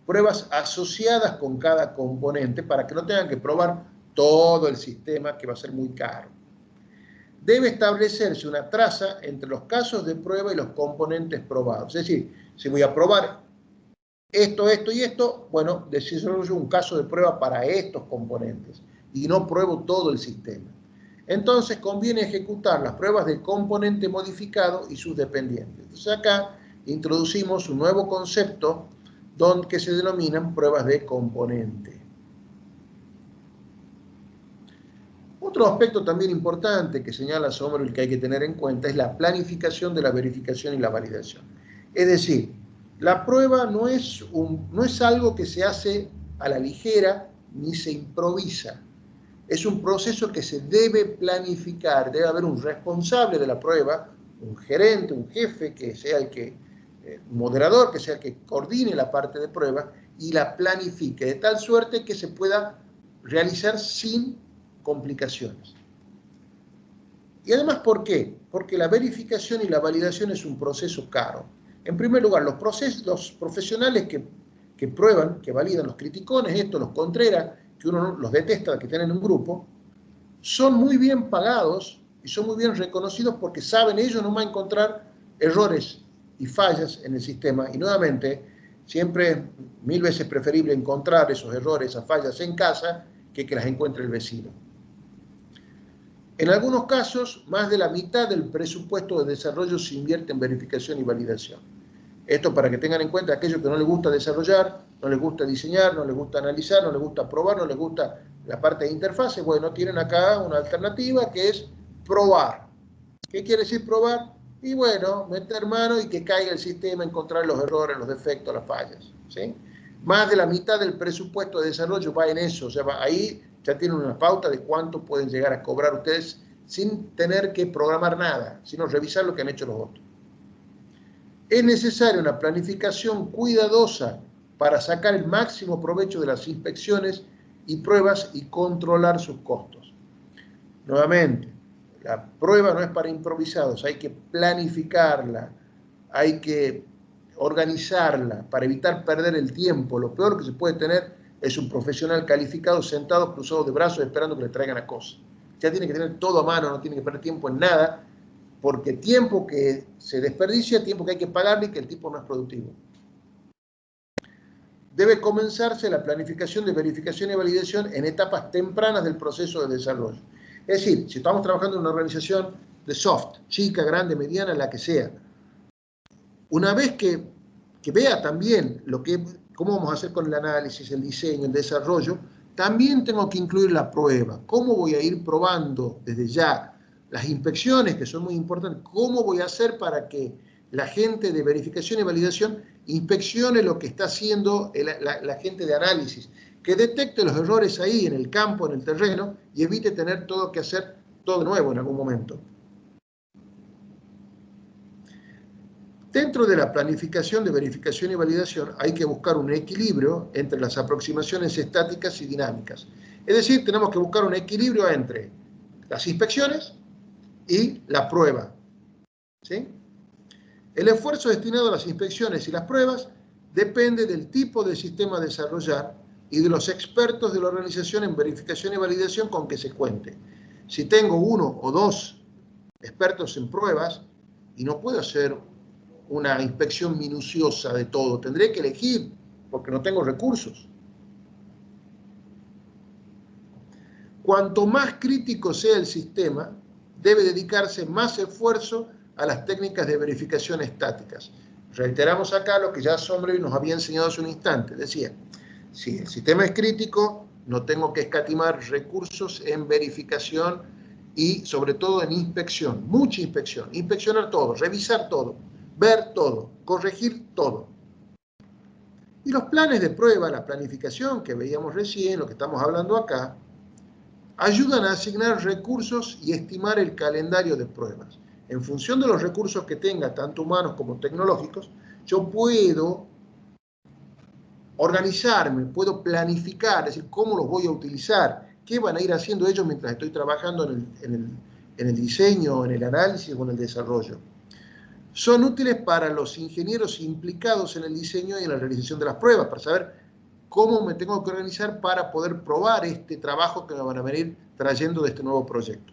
Pruebas asociadas con cada componente para que no tengan que probar todo el sistema, que va a ser muy caro. Debe establecerse una traza entre los casos de prueba y los componentes probados. Es decir, si voy a probar esto y esto, bueno, desarrollo un caso de prueba para estos componentes y no pruebo todo el sistema. Entonces conviene ejecutar las pruebas del componente modificado y sus dependientes. Entonces acá introducimos un nuevo concepto que se denominan pruebas de componente. Otro aspecto también importante que señala Somerville que hay que tener en cuenta es la planificación de la verificación y la validación. Es decir, la prueba no es algo que se hace a la ligera ni se improvisa. Es un proceso que se debe planificar. Debe haber un responsable de la prueba, un gerente, un jefe, que sea el que moderador, que sea el que coordine la parte de prueba y la planifique, de tal suerte que se pueda realizar sin complicaciones. Y además, ¿por qué? Porque la verificación y la validación es un proceso caro. En primer lugar, los profesionales que prueban, que validan, los criticones, los Contreras, que uno los detesta, que tienen un grupo, son muy bien pagados y son muy bien reconocidos porque saben ellos no van a encontrar errores y fallas en el sistema. Y nuevamente, siempre es 1000 veces preferible encontrar esos errores, esas fallas en casa, que las encuentre el vecino. En algunos casos, más de la mitad del presupuesto de desarrollo se invierte en verificación y validación. Esto para que tengan en cuenta aquellos que no les gusta desarrollar, no les gusta diseñar, no les gusta analizar, no les gusta probar, no les gusta la parte de interfase. Bueno, tienen acá una alternativa que es probar. ¿Qué quiere decir probar? Y bueno, meter mano y que caiga el sistema, encontrar los errores, los defectos, las fallas, ¿sí? Más de la mitad del presupuesto de desarrollo va en eso. O sea, ahí ya tienen una pauta de cuánto pueden llegar a cobrar ustedes sin tener que programar nada, sino revisar lo que han hecho los otros. Es necesaria una planificación cuidadosa para sacar el máximo provecho de las inspecciones y pruebas y controlar sus costos. Nuevamente, la prueba no es para improvisados, hay que planificarla, hay que organizarla para evitar perder el tiempo. Lo peor que se puede tener es un profesional calificado sentado cruzado de brazos esperando que le traigan la cosa. Ya tiene que tener todo a mano, no tiene que perder tiempo en nada, porque tiempo que se desperdicia, tiempo que hay que pagarle y que el tipo no es productivo. Debe comenzarse la planificación de verificación y validación en etapas tempranas del proceso de desarrollo. Es decir, si estamos trabajando en una organización de soft, chica, grande, mediana, la que sea, una vez que vea también cómo vamos a hacer con el análisis, el diseño, el desarrollo, también tengo que incluir la prueba. ¿Cómo voy a ir probando desde ya las inspecciones, que son muy importantes? ¿Cómo voy a hacer para que la gente de verificación y validación inspeccione lo que está haciendo la gente de análisis? Que detecte los errores ahí en el campo, en el terreno, y evite tener todo que hacer todo de nuevo en algún momento. Dentro de la planificación de verificación y validación hay que buscar un equilibrio entre las aproximaciones estáticas y dinámicas. Es decir, tenemos que buscar un equilibrio entre las inspecciones y la prueba, ¿sí? El esfuerzo destinado a las inspecciones y las pruebas depende del tipo de sistema a desarrollar y de los expertos de la organización en verificación y validación con que se cuente. Si tengo 1 o 2 expertos en pruebas y no puedo hacer una inspección minuciosa de todo, tendré que elegir porque no tengo recursos. Cuanto más crítico sea el sistema, debe dedicarse más esfuerzo a las técnicas de verificación estáticas. Reiteramos acá lo que ya Sombreville nos había enseñado hace un instante. Decía, si el sistema es crítico, no tengo que escatimar recursos en verificación y sobre todo en inspección, mucha inspección, inspeccionar todo, revisar todo, ver todo, corregir todo. Y los planes de prueba, la planificación que veíamos recién, lo que estamos hablando acá, ayudan a asignar recursos y estimar el calendario de pruebas. En función de los recursos que tenga, tanto humanos como tecnológicos, yo puedo organizarme, puedo planificar, es decir, cómo los voy a utilizar, qué van a ir haciendo ellos mientras estoy trabajando en el diseño, en el análisis o en el desarrollo. Son útiles para los ingenieros implicados en el diseño y en la realización de las pruebas, para saber cómo me tengo que organizar para poder probar este trabajo que me van a venir trayendo de este nuevo proyecto.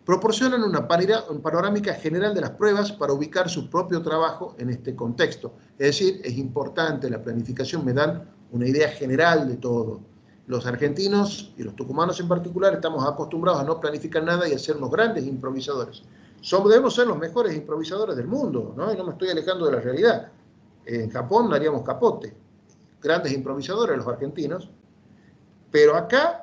Proporcionan una panorámica general de las pruebas para ubicar su propio trabajo en este contexto. Es decir, es importante, la planificación me dan una idea general de todo. Los argentinos y los tucumanos en particular estamos acostumbrados a no planificar nada y a ser unos grandes improvisadores. Debemos ser los mejores improvisadores del mundo, ¿no? Y no me estoy alejando de la realidad. En Japón haríamos capote. Grandes improvisadores los argentinos. Pero acá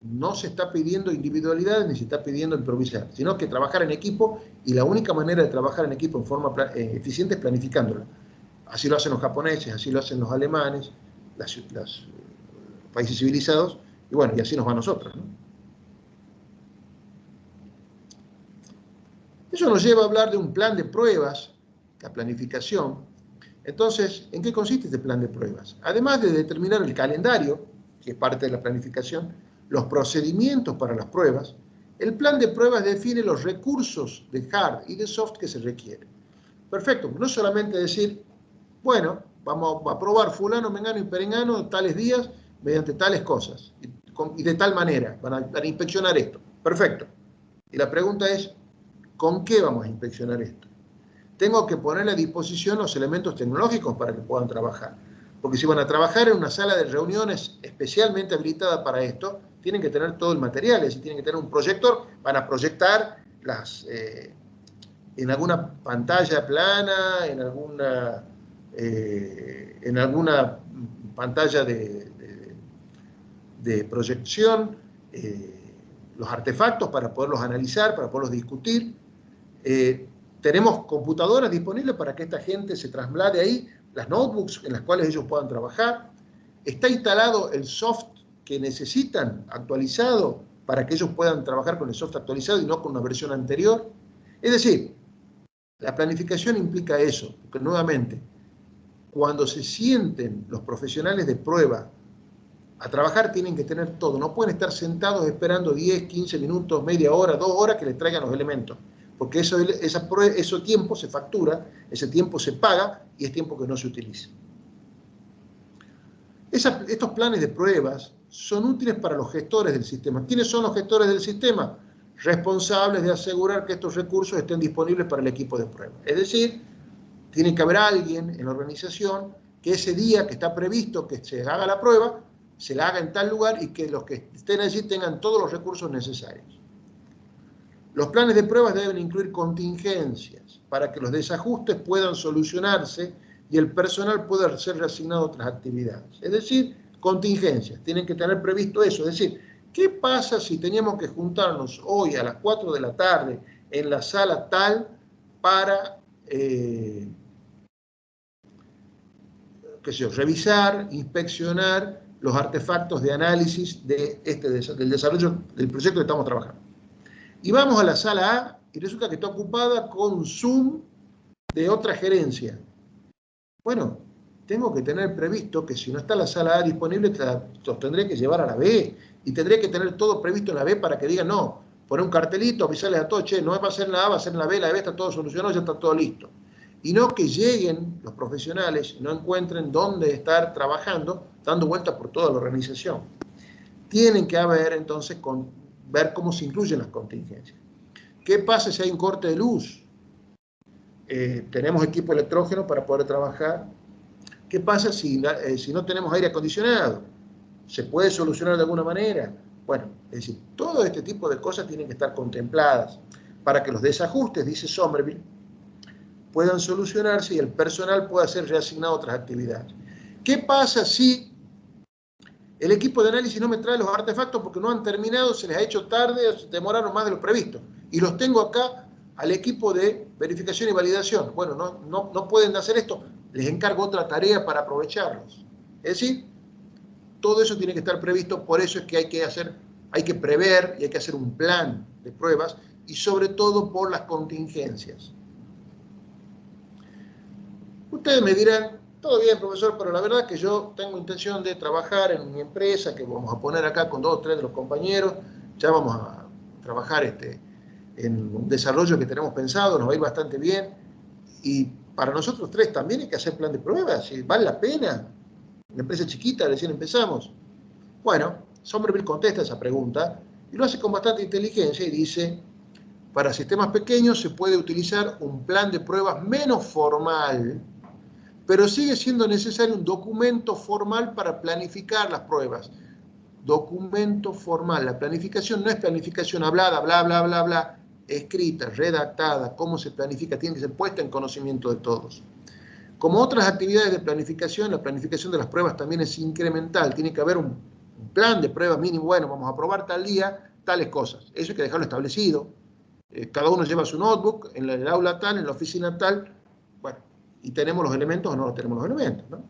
no se está pidiendo individualidad ni se está pidiendo improvisar, sino que trabajar en equipo, y la única manera de trabajar en equipo en forma eficiente es planificándola. Así lo hacen los japoneses, así lo hacen los alemanes, los países civilizados, y bueno, y así nos va a nosotros, ¿no? Eso nos lleva a hablar de un plan de pruebas la planificación. Entonces, ¿en qué consiste este plan de pruebas? Además de determinar el calendario, que es parte de la planificación, los procedimientos para las pruebas, el plan de pruebas define los recursos de hard y de soft que se requieren. Perfecto, no solamente decir, bueno, vamos a probar fulano, mengano y perengano tales días mediante tales cosas y de tal manera, van a inspeccionar esto. Perfecto. Y la pregunta es, ¿con qué vamos a inspeccionar esto? Tengo que poner a disposición los elementos tecnológicos para que puedan trabajar. Porque si van a trabajar en una sala de reuniones especialmente habilitada para esto, tienen que tener todo el material, es decir, tienen que tener un proyector, van a proyectar en alguna pantalla plana, en alguna pantalla de proyección, los artefactos para poderlos analizar, para poderlos discutir. Tenemos computadoras disponibles para que esta gente se traslade ahí, las notebooks en las cuales ellos puedan trabajar. Está instalado el soft que necesitan actualizado para que ellos puedan trabajar con el soft actualizado y no con una versión anterior. Es decir, la planificación implica eso, porque nuevamente, cuando se sienten los profesionales de prueba a trabajar tienen que tener todo, no pueden estar sentados esperando 10, 15 minutos, media hora, 2 horas que les traigan los elementos. Porque ese tiempo se factura, ese tiempo se paga y es tiempo que no se utiliza. Estos planes de pruebas son útiles para los gestores del sistema. ¿Quiénes son los gestores del sistema? Responsables de asegurar que estos recursos estén disponibles para el equipo de prueba. Es decir, tiene que haber alguien en la organización que ese día que está previsto que se haga la prueba, se la haga en tal lugar y que los que estén allí tengan todos los recursos necesarios. Los planes de pruebas deben incluir contingencias para que los desajustes puedan solucionarse y el personal pueda ser reasignado a otras actividades. Es decir, contingencias. Tienen que tener previsto eso. Es decir, ¿qué pasa si teníamos que juntarnos hoy a las 4 de la tarde en la sala tal para revisar, inspeccionar los artefactos de análisis del desarrollo del proyecto que estamos trabajando? Y vamos a la sala A y resulta que está ocupada con un Zoom de otra gerencia. Bueno, tengo que tener previsto que si no está la sala A disponible, los tendré que llevar a la B. Y tendré que tener todo previsto en la B para que digan, no, poner un cartelito, avisarles a todos, che, no va a ser en la A, va a ser en la B está todo solucionado, ya está todo listo. Y no que lleguen los profesionales y no encuentren dónde estar trabajando, dando vueltas por toda la organización. Tienen que haber, entonces, ver cómo se incluyen las contingencias. ¿Qué pasa si hay un corte de luz? Tenemos equipo electrógeno para poder trabajar. ¿Qué pasa si no tenemos aire acondicionado? ¿Se puede solucionar de alguna manera? Bueno, es decir, todo este tipo de cosas tienen que estar contempladas para que los desajustes, dice Somerville, puedan solucionarse y el personal pueda ser reasignado a otras actividades. ¿Qué pasa si el equipo de análisis no me trae los artefactos porque no han terminado, se les ha hecho tarde, o se demoraron más de lo previsto? Y los tengo acá al equipo de verificación y validación. Bueno, no pueden hacer esto, les encargo otra tarea para aprovecharlos. Es decir, todo eso tiene que estar previsto, por eso es que hay que prever y hay que hacer un plan de pruebas y sobre todo por las contingencias. Ustedes me dirán, todo bien, profesor, pero la verdad es que yo tengo intención de trabajar en mi empresa, que vamos a poner acá con 2 o 3 de los compañeros, ya vamos a trabajar en un desarrollo que tenemos pensado, nos va a ir bastante bien, y para nosotros 3 también hay que hacer plan de pruebas, y vale la pena, una empresa chiquita, recién empezamos. Bueno, Somerville contesta esa pregunta, y lo hace con bastante inteligencia, y dice, para sistemas pequeños se puede utilizar un plan de pruebas menos formal, pero sigue siendo necesario un documento formal para planificar las pruebas. Documento formal. La planificación no es planificación hablada, bla, bla, bla, bla, escrita, redactada, cómo se planifica, tiene que ser puesta en conocimiento de todos. Como otras actividades de planificación, la planificación de las pruebas también es incremental. Tiene que haber un plan de pruebas mínimo. Bueno, vamos a probar tal día, tales cosas. Eso hay que dejarlo establecido. Cada uno lleva su notebook, en el aula tal, en la oficina tal. Bueno, y tenemos los elementos o no tenemos los elementos, ¿no?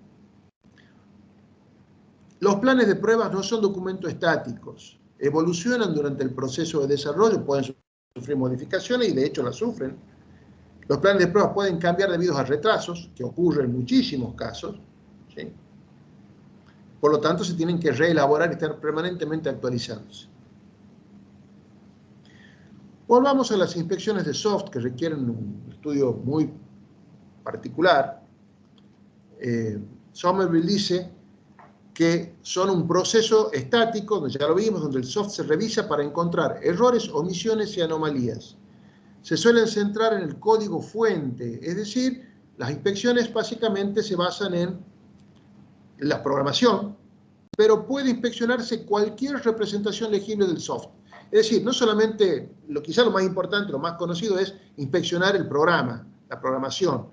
Los planes de pruebas no son documentos estáticos, evolucionan durante el proceso de desarrollo, pueden sufrir modificaciones y de hecho las sufren. Los planes de pruebas pueden cambiar debido a retrasos, que ocurren en muchísimos casos, ¿sí? Por lo tanto, se tienen que reelaborar y estar permanentemente actualizándose. Volvamos a las inspecciones de soft, que requieren un estudio muy particular. Somerville dice que son un proceso estático, ya lo vimos, donde el soft se revisa para encontrar errores, omisiones y anomalías. Se suelen centrar en el código fuente, es decir, las inspecciones básicamente se basan en la programación, pero puede inspeccionarse cualquier representación legible del soft. Es decir, no solamente, quizá lo más importante, lo más conocido es inspeccionar el programa, la programación,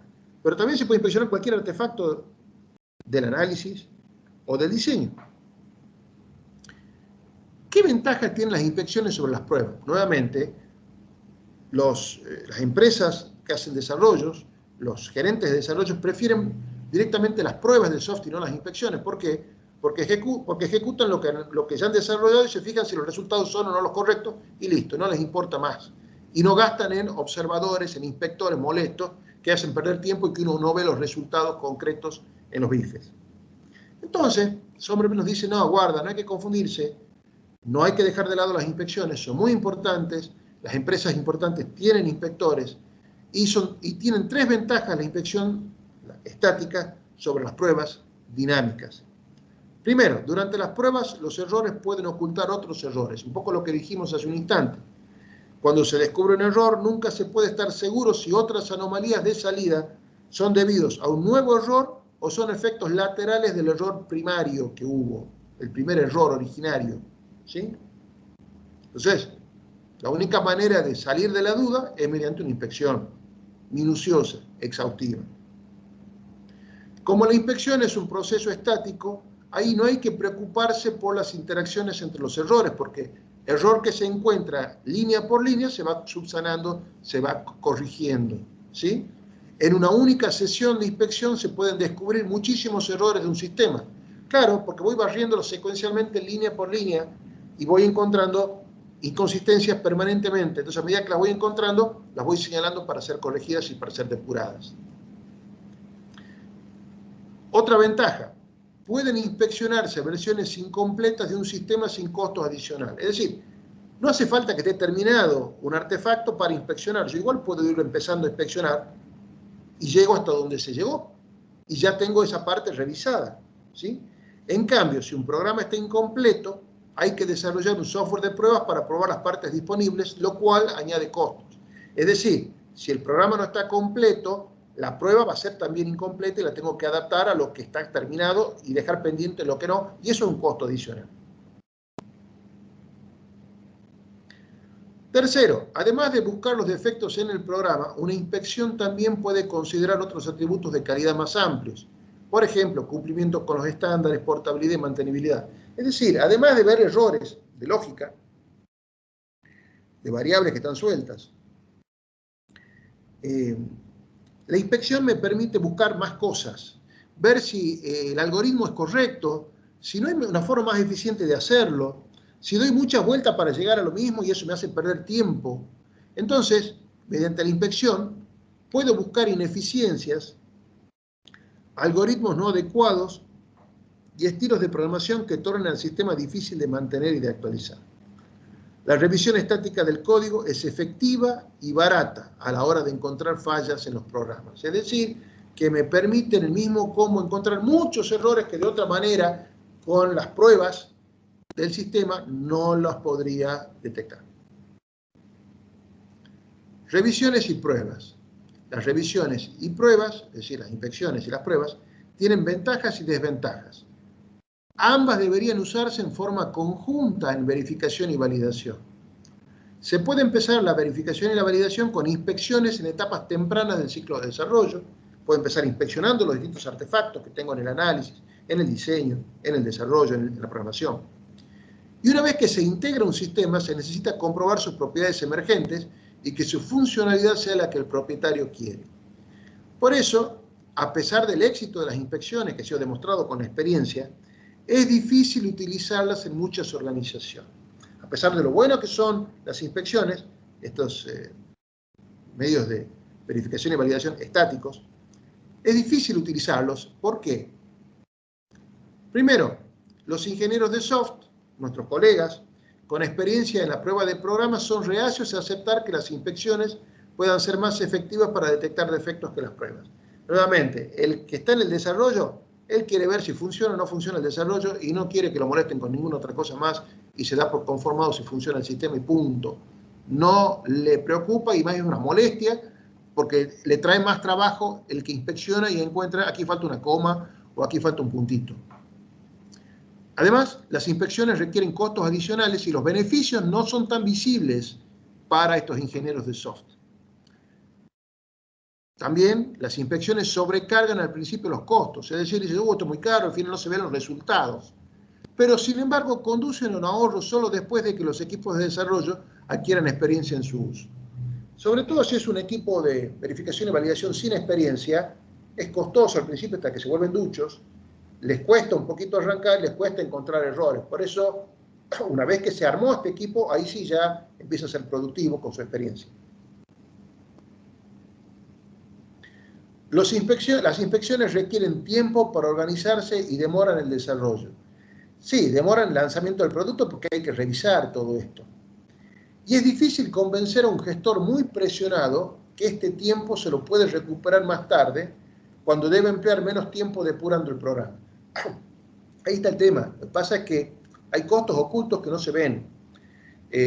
pero también se puede inspeccionar cualquier artefacto del análisis o del diseño. ¿Qué ventajas tienen las inspecciones sobre las pruebas? Nuevamente, las empresas que hacen desarrollos, los gerentes de desarrollos prefieren directamente las pruebas del software y no las inspecciones. ¿Por qué? Porque ejecutan lo que ya han desarrollado y se fijan si los resultados son o no los correctos y listo, no les importa más. Y no gastan en observadores, en inspectores molestos que hacen perder tiempo y que uno no ve los resultados concretos en los bifes. Entonces, Somerville nos dice, no, guarda, no hay que confundirse, no hay que dejar de lado las inspecciones, son muy importantes, las empresas importantes tienen inspectores y tienen tres ventajas la inspección estática sobre las pruebas dinámicas. Primero, durante las pruebas los errores pueden ocultar otros errores, un poco lo que dijimos hace un instante. Cuando se descubre un error, nunca se puede estar seguro si otras anomalías de salida son debidos a un nuevo error o son efectos laterales del error primario que hubo, el primer error originario, ¿sí? Entonces, la única manera de salir de la duda es mediante una inspección minuciosa, exhaustiva. Como la inspección es un proceso estático, ahí no hay que preocuparse por las interacciones entre los errores, porque error que se encuentra línea por línea se va subsanando, se va corrigiendo, ¿sí? En una única sesión de inspección se pueden descubrir muchísimos errores de un sistema. Claro, porque voy barriéndolo secuencialmente línea por línea y voy encontrando inconsistencias permanentemente. Entonces, a medida que las voy encontrando, las voy señalando para ser corregidas y para ser depuradas. Otra ventaja, pueden inspeccionarse versiones incompletas de un sistema sin costos adicionales. Es decir, no hace falta que esté terminado un artefacto para inspeccionar. Yo igual puedo ir empezando a inspeccionar y llego hasta donde se llegó. Y ya tengo esa parte revisada, ¿sí? En cambio, si un programa está incompleto, hay que desarrollar un software de pruebas para probar las partes disponibles, lo cual añade costos. Es decir, si el programa no está completo, la prueba va a ser también incompleta y la tengo que adaptar a lo que está terminado y dejar pendiente lo que no, y eso es un costo adicional. Tercero, además de buscar los defectos en el programa, una inspección también puede considerar otros atributos de calidad más amplios. Por ejemplo, cumplimiento con los estándares, portabilidad y mantenibilidad. Es decir, además de ver errores de lógica, de variables que están sueltas, la inspección me permite buscar más cosas, ver si el algoritmo es correcto, si no hay una forma más eficiente de hacerlo, si doy muchas vueltas para llegar a lo mismo y eso me hace perder tiempo. Entonces, mediante la inspección, puedo buscar ineficiencias, algoritmos no adecuados y estilos de programación que tornan al sistema difícil de mantener y de actualizar. La revisión estática del código es efectiva y barata a la hora de encontrar fallas en los programas. Es decir, que me permiten el mismo cómo encontrar muchos errores que de otra manera con las pruebas del sistema no los podría detectar. Revisiones y pruebas. Las revisiones y pruebas, es decir, las inspecciones y las pruebas, tienen ventajas y desventajas. Ambas deberían usarse en forma conjunta en verificación y validación. Se puede empezar la verificación y la validación con inspecciones en etapas tempranas del ciclo de desarrollo. Puedo empezar inspeccionando los distintos artefactos que tengo en el análisis, en el diseño, en el desarrollo, en la programación. Y una vez que se integra un sistema, se necesita comprobar sus propiedades emergentes y que su funcionalidad sea la que el propietario quiere. Por eso, a pesar del éxito de las inspecciones que se ha demostrado con la experiencia, es difícil utilizarlas en muchas organizaciones. A pesar de lo bueno que son las inspecciones, estos medios de verificación y validación estáticos, es difícil utilizarlos. ¿Por qué? Primero, los ingenieros de soft, nuestros colegas, con experiencia en la prueba de programas, son reacios a aceptar que las inspecciones puedan ser más efectivas para detectar defectos que las pruebas. Nuevamente, el que está en el desarrollo, él quiere ver si funciona o no funciona el desarrollo y no quiere que lo molesten con ninguna otra cosa más y se da por conformado si funciona el sistema y punto. No le preocupa y más es una molestia porque le trae más trabajo el que inspecciona y encuentra aquí falta una coma o aquí falta un puntito. Además, las inspecciones requieren costos adicionales y los beneficios no son tan visibles para estos ingenieros de soft. También las inspecciones sobrecargan al principio los costos, es decir, dice, esto es muy caro, al final no se ven los resultados. Pero sin embargo conducen a un ahorro solo después de que los equipos de desarrollo adquieran experiencia en su uso. Sobre todo si es un equipo de verificación y validación sin experiencia, es costoso al principio hasta que se vuelven duchos, les cuesta un poquito arrancar, les cuesta encontrar errores. Por eso, una vez que se armó este equipo, ahí sí ya empieza a ser productivo con su experiencia. Las inspecciones requieren tiempo para organizarse y demoran el desarrollo. Sí, demoran el lanzamiento del producto porque hay que revisar todo esto. Y es difícil convencer a un gestor muy presionado que este tiempo se lo puede recuperar más tarde cuando debe emplear menos tiempo depurando el programa. Ahí está el tema. Lo que pasa es que hay costos ocultos que no se ven.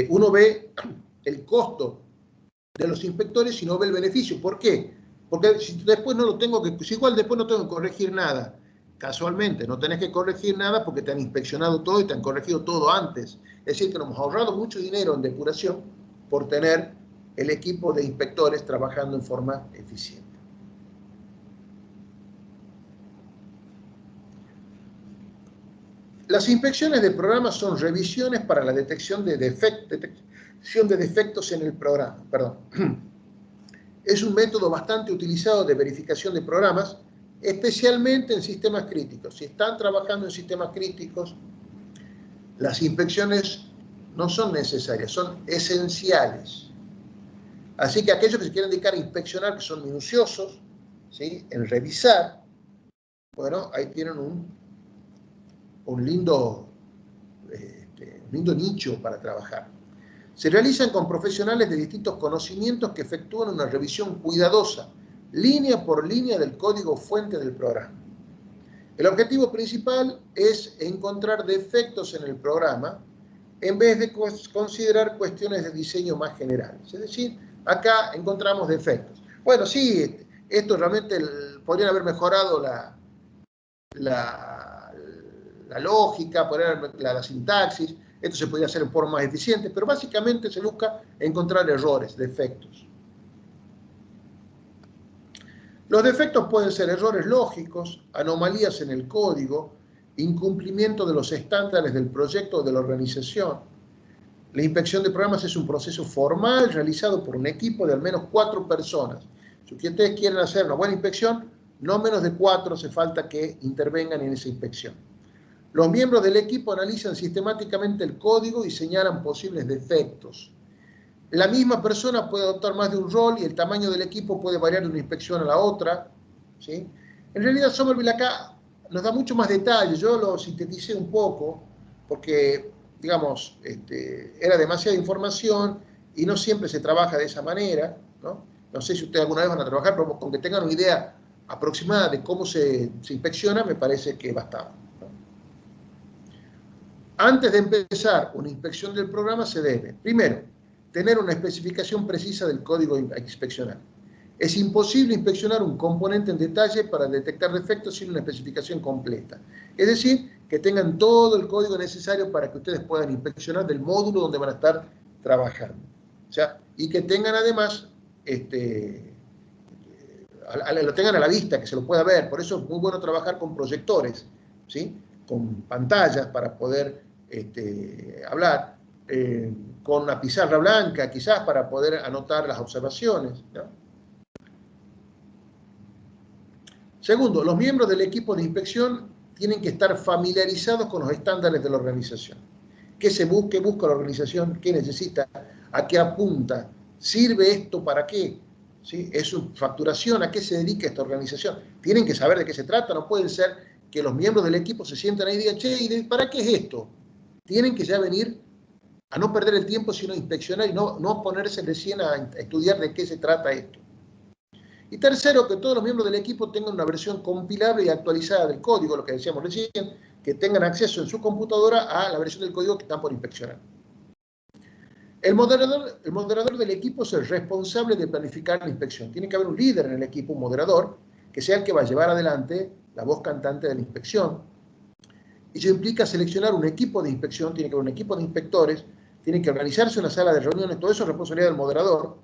Uno ve el costo de los inspectores y no ve el beneficio. ¿Por qué? Porque si después no lo tengo que, si igual después no tengo que corregir nada. Casualmente, no tenés que corregir nada porque te han inspeccionado todo y te han corregido todo antes. Es decir, que nos hemos ahorrado mucho dinero en depuración por tener el equipo de inspectores trabajando en forma eficiente. Las inspecciones de programas son revisiones para la detección de defectos en el programa. Es un método bastante utilizado de verificación de programas, especialmente en sistemas críticos. Si están trabajando en sistemas críticos, las inspecciones no son necesarias, son esenciales. Así que aquellos que se quieren dedicar a inspeccionar, que son minuciosos, ¿sí?, en revisar, bueno, ahí tienen un lindo nicho para trabajar. Se realizan con profesionales de distintos conocimientos que efectúan una revisión cuidadosa, línea por línea del código fuente del programa. El objetivo principal es encontrar defectos en el programa en vez de considerar cuestiones de diseño más generales. Es decir, acá encontramos defectos. Bueno, sí, esto realmente podrían haber mejorado la lógica, la sintaxis, esto se podría hacer en forma más eficiente, pero básicamente se busca encontrar errores, defectos. Los defectos pueden ser errores lógicos, anomalías en el código, incumplimiento de los estándares del proyecto o de la organización. La inspección de programas es un proceso formal realizado por un equipo de al menos 4 personas. Si ustedes quieren hacer una buena inspección, no menos de 4 hace falta que intervengan en esa inspección. Los miembros del equipo analizan sistemáticamente el código y señalan posibles defectos. La misma persona puede adoptar más de un rol y el tamaño del equipo puede variar de una inspección a la otra, ¿sí? En realidad, Somerville acá nos da mucho más detalle. Yo lo sinteticé un poco porque, digamos, era demasiada información y no siempre se trabaja de esa manera, ¿no? No sé si ustedes alguna vez van a trabajar, pero con que tengan una idea aproximada de cómo se inspecciona, me parece que bastaba. Antes de empezar una inspección del programa se debe, primero, tener una especificación precisa del código a inspeccionar. Es imposible inspeccionar un componente en detalle para detectar defectos sin una especificación completa. Es decir, que tengan todo el código necesario para que ustedes puedan inspeccionar del módulo donde van a estar trabajando. O sea, y que tengan además, lo tengan a la vista, que se lo pueda ver. Por eso es muy bueno trabajar con proyectores, ¿sí?, con pantallas para poder hablar, con una pizarra blanca quizás para poder anotar las observaciones, ¿no? Segundo, los miembros del equipo de inspección tienen que estar familiarizados con los estándares de la organización. ¿Qué busca la organización? ¿Qué necesita? ¿A qué apunta? ¿Sirve esto para qué? ¿sí? Es su facturación, a qué se dedica esta organización. Tienen que saber de qué se trata, no pueden ser que los miembros del equipo se sientan ahí y digan, che, ¿y para qué es esto? Tienen que ya venir a no perder el tiempo, sino a inspeccionar y no ponerse recién a estudiar de qué se trata esto. Y tercero, que todos los miembros del equipo tengan una versión compilable y actualizada del código, lo que decíamos recién, que tengan acceso en su computadora a la versión del código que están por inspeccionar. El moderador del equipo es el responsable de planificar la inspección. Tiene que haber un líder en el equipo, un moderador, que sea el que va a llevar adelante la voz cantante de la inspección. Y eso implica seleccionar un equipo de inspección, tiene que haber un equipo de inspectores, tiene que organizarse una sala de reuniones, todo eso es responsabilidad del moderador,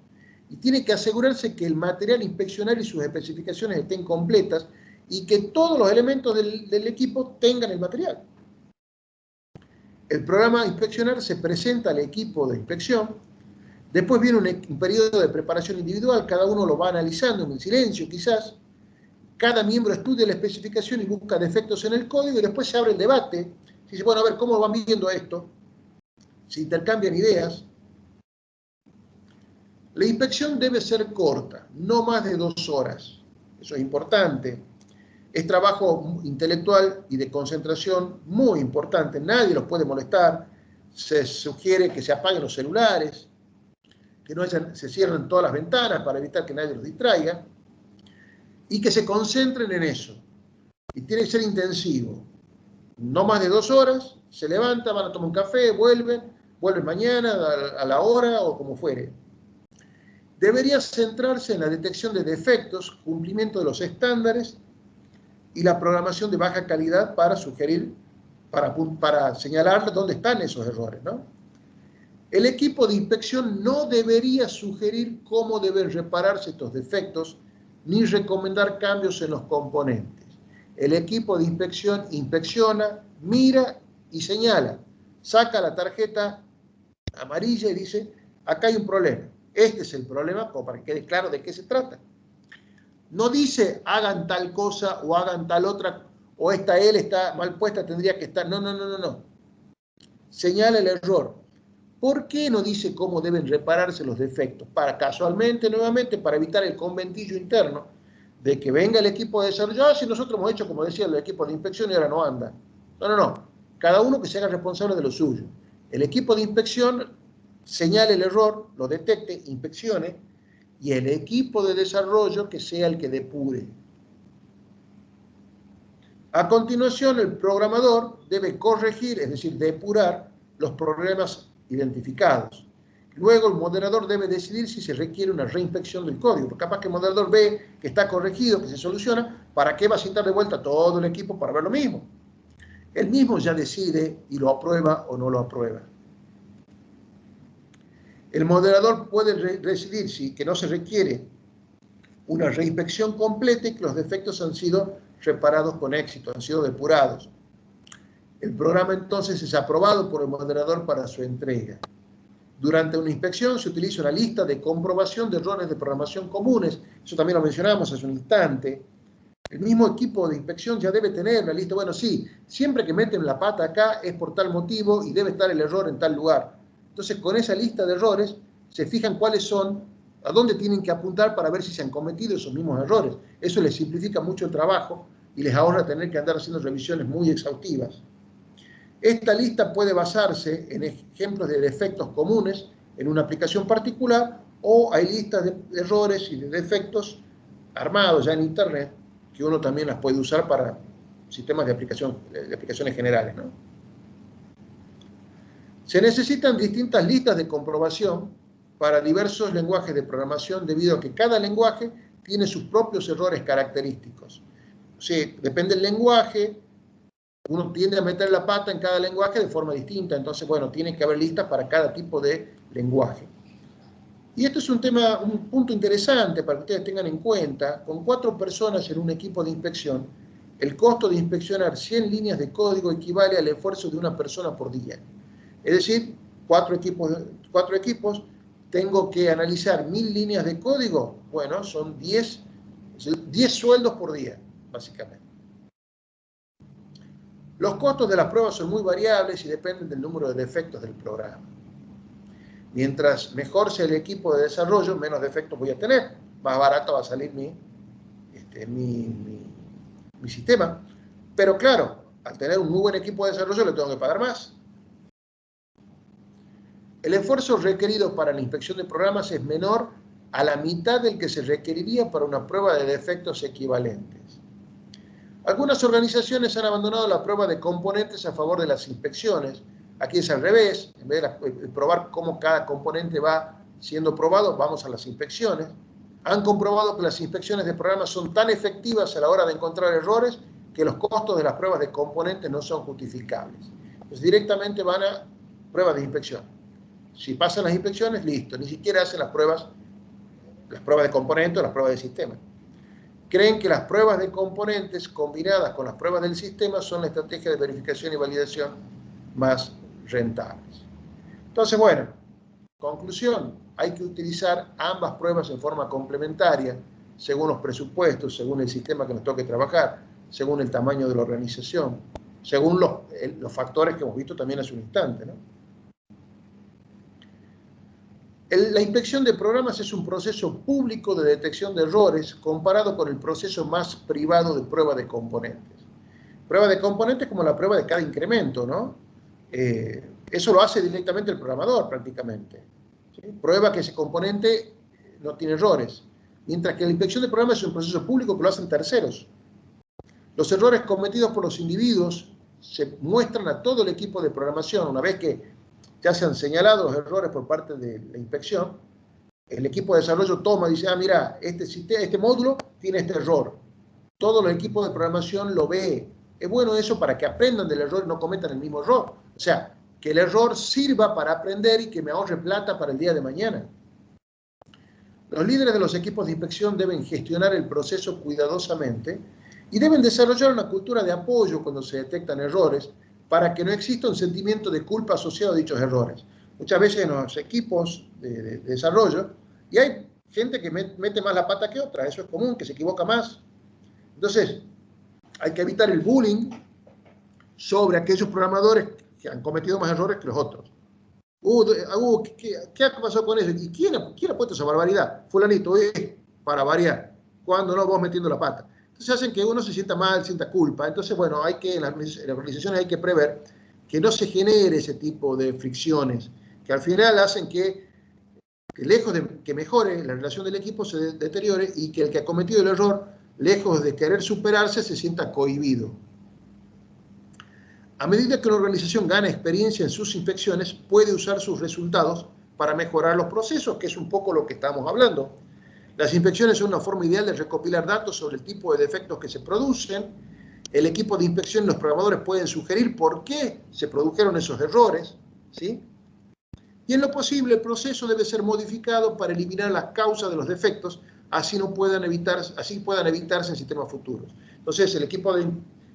y tiene que asegurarse que el material inspeccional y sus especificaciones estén completas y que todos los elementos del equipo tengan el material. El programa a inspeccionar se presenta al equipo de inspección, después viene un periodo de preparación individual, cada uno lo va analizando en silencio quizás, cada miembro estudia la especificación y busca defectos en el código y después se abre el debate, se dice, bueno, a ver, ¿cómo van viendo esto? Se intercambian ideas. La inspección debe ser corta, no más de 2 horas. Eso es importante. Es trabajo intelectual y de concentración muy importante. Nadie los puede molestar. Se sugiere que se apaguen los celulares, que se cierren todas las ventanas para evitar que nadie los distraiga y que se concentren en eso. Y tiene que ser intensivo. No más de 2 horas, se levantan, van a tomar un café, vuelven mañana a la hora o como fuere. Debería centrarse en la detección de defectos, cumplimiento de los estándares y la programación de baja calidad para sugerir, para señalar dónde están esos errores, ¿no? El equipo de inspección no debería sugerir cómo deben repararse estos defectos ni recomendar cambios en los componentes. El equipo de inspección inspecciona, mira y señala. Saca la tarjeta amarilla y dice, acá hay un problema. Este es el problema, como para que quede claro de qué se trata. No dice, hagan tal cosa o hagan tal otra, o esta L está mal puesta, tendría que estar. No. Señala el error. ¿Por qué no dice cómo deben repararse los defectos? Casualmente, nuevamente, para evitar el conventillo interno de que venga el equipo de desarrollo, si nosotros hemos hecho, como decía, el equipo de inspección y ahora no anda. No. Cada uno que se haga responsable de lo suyo. El equipo de inspección señale el error, lo detecte, inspeccione, y el equipo de desarrollo que sea el que depure. A continuación, el programador debe corregir, es decir, depurar los problemas identificados. Luego, el moderador debe decidir si se requiere una reinspección del código, porque capaz que el moderador ve que está corregido, que se soluciona, ¿para qué va a citar de vuelta todo el equipo para ver lo mismo? Él mismo ya decide y lo aprueba o no lo aprueba. El moderador puede decidir si que no se requiere una reinspección completa y que los defectos han sido reparados con éxito, han sido depurados. El programa entonces es aprobado por el moderador para su entrega. Durante una inspección se utiliza una lista de comprobación de errores de programación comunes. Eso también lo mencionamos hace un instante. El mismo equipo de inspección ya debe tener una lista. Bueno, sí, siempre que meten la pata acá es por tal motivo y debe estar el error en tal lugar. Entonces, con esa lista de errores, se fijan cuáles son, a dónde tienen que apuntar para ver si se han cometido esos mismos errores. Eso les simplifica mucho el trabajo y les ahorra tener que andar haciendo revisiones muy exhaustivas. Esta lista puede basarse en ejemplos de defectos comunes en una aplicación particular o hay listas de errores y de defectos armados ya en Internet que uno también las puede usar para sistemas de aplicaciones generales, ¿no? Se necesitan distintas listas de comprobación para diversos lenguajes de programación debido a que cada lenguaje tiene sus propios errores característicos. O sea, depende del lenguaje, uno tiende a meter la pata en cada lenguaje de forma distinta, entonces, bueno, tiene que haber listas para cada tipo de lenguaje. Y esto es un punto interesante para que ustedes tengan en cuenta. Con 4 personas en un equipo de inspección, el costo de inspeccionar 100 líneas de código equivale al esfuerzo de una persona por día. Es decir, 4 equipos, tengo que analizar 1000 líneas de código, bueno, son 10 sueldos por día, básicamente. Los costos de las pruebas son muy variables y dependen del número de defectos del programa. Mientras mejor sea el equipo de desarrollo, menos defectos voy a tener. más barato va a salir mi sistema. Pero claro, al tener un muy buen equipo de desarrollo le tengo que pagar más. El esfuerzo requerido para la inspección de programas es menor a la mitad del que se requeriría para una prueba de defectos equivalentes. Algunas organizaciones han abandonado la prueba de componentes a favor de las inspecciones. Aquí es al revés, en vez de probar cómo cada componente va siendo probado, vamos a las inspecciones. Han comprobado que las inspecciones de programas son tan efectivas a la hora de encontrar errores que los costos de las pruebas de componentes no son justificables. Entonces directamente van a pruebas de inspección. Si pasan las inspecciones, listo, ni siquiera hacen las pruebas de componentes o las pruebas de sistema. Creen que las pruebas de componentes combinadas con las pruebas del sistema son la estrategia de verificación y validación más rentables. Entonces, bueno, conclusión, hay que utilizar ambas pruebas en forma complementaria, según los presupuestos, según el sistema que nos toque trabajar, según el tamaño de la organización, según los factores que hemos visto también hace un instante, ¿no? La inspección de programas es un proceso público de detección de errores comparado con el proceso más privado de prueba de componentes. Prueba de componentes como la prueba de cada incremento, ¿no? Eso lo hace directamente el programador prácticamente, ¿sí? Prueba que ese componente no tiene errores. Mientras que la inspección de programas es un proceso público que lo hacen terceros. Los errores cometidos por los individuos se muestran a todo el equipo de programación. Una vez que ya se han señalado los errores por parte de la inspección, el equipo de desarrollo toma y dice, ah, mira, este módulo tiene este error. Todo el equipo de programación lo ve. Es bueno eso para que aprendan del error y no cometan el mismo error. O sea, que el error sirva para aprender y que me ahorre plata para el día de mañana. Los líderes de los equipos de inspección deben gestionar el proceso cuidadosamente y deben desarrollar una cultura de apoyo cuando se detectan errores para que no exista un sentimiento de culpa asociado a dichos errores. Muchas veces en los equipos de desarrollo, y hay gente que mete más la pata que otra, eso es común, que se equivoca más. Entonces, hay que evitar el bullying sobre aquellos programadores que han cometido más errores que los otros. ¿Qué ha pasado con eso? ¿Y quién ha puesto esa barbaridad? Fulanito, para variar. ¿Cuándo no? Vos metiendo la pata. Entonces hacen que uno se sienta mal, sienta culpa. Entonces, bueno, en las organizaciones hay que prever que no se genere ese tipo de fricciones, que al final hacen que lejos de que mejore la relación del equipo, se deteriore y que el que ha cometido el error, lejos de querer superarse, se sienta cohibido. A medida que una organización gana experiencia en sus inspecciones, puede usar sus resultados para mejorar los procesos, que es un poco lo que estamos hablando. Las inspecciones son una forma ideal de recopilar datos sobre el tipo de defectos que se producen. El equipo de inspección y los programadores pueden sugerir por qué se produjeron esos errores, ¿sí? Y en lo posible el proceso debe ser modificado para eliminar las causas de los defectos, así puedan evitarse en sistemas futuros. Entonces el equipo de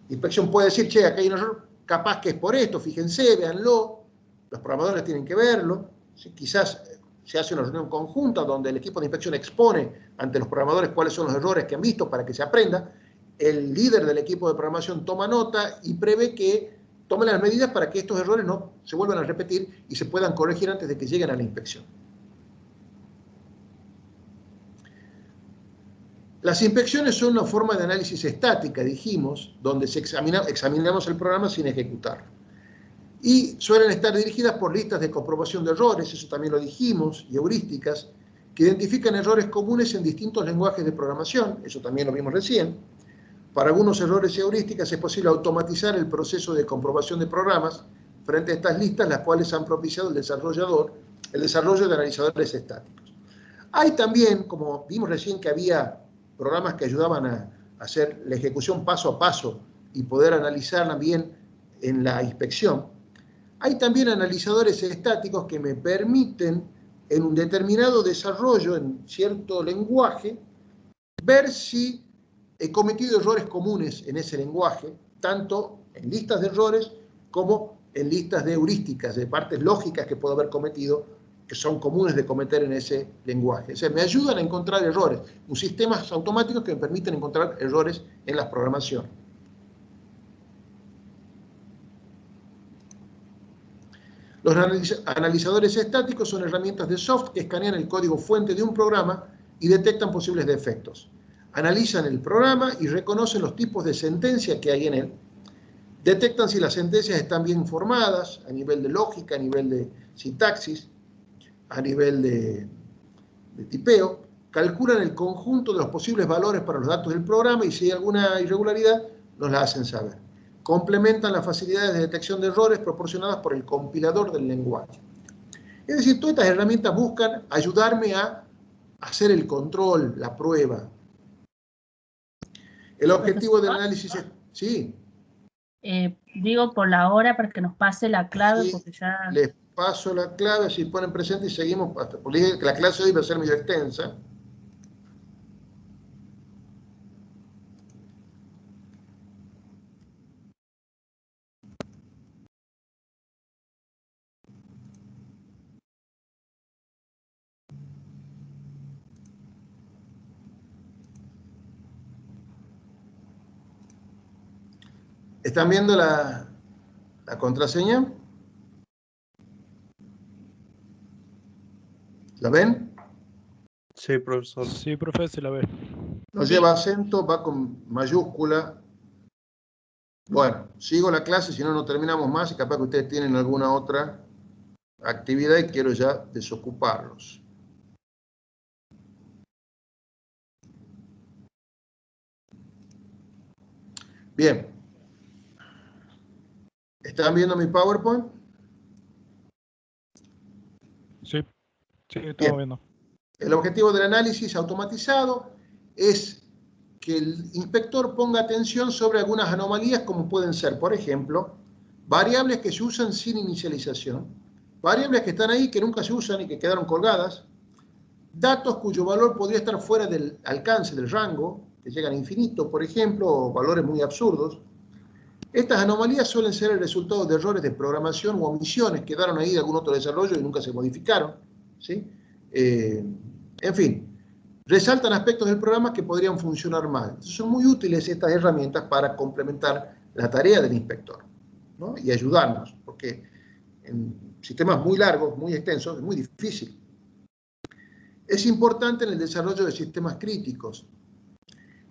inspección puede decir, che, acá hay un error, capaz que es por esto, fíjense, véanlo, los programadores tienen que verlo, ¿sí? Quizás se hace una reunión conjunta donde el equipo de inspección expone ante los programadores cuáles son los errores que han visto para que se aprenda. El líder del equipo de programación toma nota y prevé que tome las medidas para que estos errores no se vuelvan a repetir y se puedan corregir antes de que lleguen a la inspección. Las inspecciones son una forma de análisis estática, dijimos, donde examinamos el programa sin ejecutarlo. Y suelen estar dirigidas por listas de comprobación de errores, eso también lo dijimos, y heurísticas, que identifican errores comunes en distintos lenguajes de programación, eso también lo vimos recién. Para algunos errores y heurísticas es posible automatizar el proceso de comprobación de programas frente a estas listas, las cuales han propiciado el desarrollo de analizadores estáticos. Hay también, como vimos recién, que había programas que ayudaban a hacer la ejecución paso a paso y poder analizarla bien en la inspección. Hay también analizadores estáticos que me permiten, en un determinado desarrollo, en cierto lenguaje, ver si he cometido errores comunes en ese lenguaje, tanto en listas de errores como en listas de heurísticas, de partes lógicas que puedo haber cometido, que son comunes de cometer en ese lenguaje. O sea, me ayudan a encontrar errores, sistemas automáticos que me permiten encontrar errores en la programación. Los analizadores estáticos son herramientas de software que escanean el código fuente de un programa y detectan posibles defectos. Analizan el programa y reconocen los tipos de sentencia que hay en él. Detectan si las sentencias están bien formadas a nivel de lógica, a nivel de sintaxis, a nivel de tipeo. Calculan el conjunto de los posibles valores para los datos del programa y si hay alguna irregularidad, nos la hacen saber. Complementan las facilidades de detección de errores proporcionadas por el compilador del lenguaje. Es decir, todas estas herramientas buscan ayudarme a hacer el control, la prueba. El objetivo del análisis es... Sí. Digo por la hora para que nos pase la clave, Sí, porque ya... les paso la clave, si ponen presente y seguimos, porque la clase hoy va a ser medio extensa. ¿Están viendo la contraseña? ¿La ven? Sí, profesor. Sí, profe, se la ve. No lleva acento, va con mayúscula. Bueno, sigo la clase, si no, no terminamos más y capaz que ustedes tienen alguna otra actividad y quiero ya desocuparlos. Bien. ¿Están viendo mi PowerPoint? Sí, estamos viendo. El objetivo del análisis automatizado es que el inspector ponga atención sobre algunas anomalías como pueden ser, por ejemplo, variables que se usan sin inicialización, variables que están ahí que nunca se usan y que quedaron colgadas, datos cuyo valor podría estar fuera del alcance del rango, que llegan a infinito, por ejemplo, o valores muy absurdos. Estas anomalías suelen ser el resultado de errores de programación o omisiones que quedaron ahí de algún otro desarrollo y nunca se modificaron, ¿sí? En fin, resaltan aspectos del programa que podrían funcionar mal. Entonces, son muy útiles estas herramientas para complementar la tarea del inspector, ¿no? Y ayudarnos, porque en sistemas muy largos, muy extensos, es muy difícil. Es importante en el desarrollo de sistemas críticos.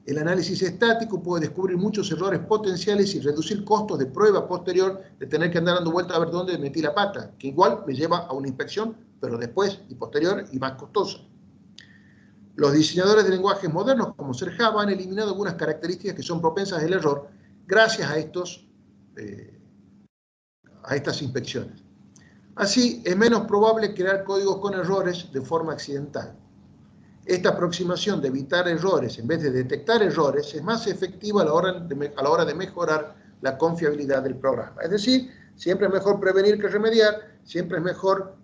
El análisis estático puede descubrir muchos errores potenciales y reducir costos de prueba posterior de tener que andar dando vueltas a ver dónde metí la pata, que igual me lleva a una inspección, pero después y posterior y más costosa. Los diseñadores de lenguajes modernos, como ser Java, han eliminado algunas características que son propensas al error gracias a estas inspecciones. Así, es menos probable crear códigos con errores de forma accidental. Esta aproximación de evitar errores en vez de detectar errores es más efectiva a la hora de mejorar la confiabilidad del programa. Es decir, siempre es mejor prevenir que remediar, siempre es mejor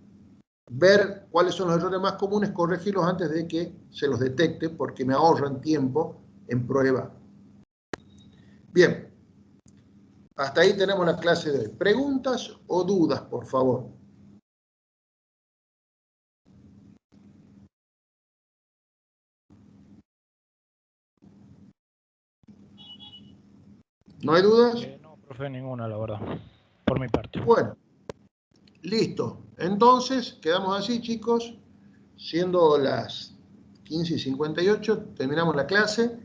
ver cuáles son los errores más comunes, corregirlos antes de que se los detecte, porque me ahorran tiempo en prueba. Bien, hasta ahí tenemos la clase de hoy. ¿Preguntas o dudas, por favor? ¿No hay dudas? No, profe, ninguna, la verdad, por mi parte. Bueno, listo. Entonces, quedamos así, chicos. Siendo las 15:58, terminamos la clase.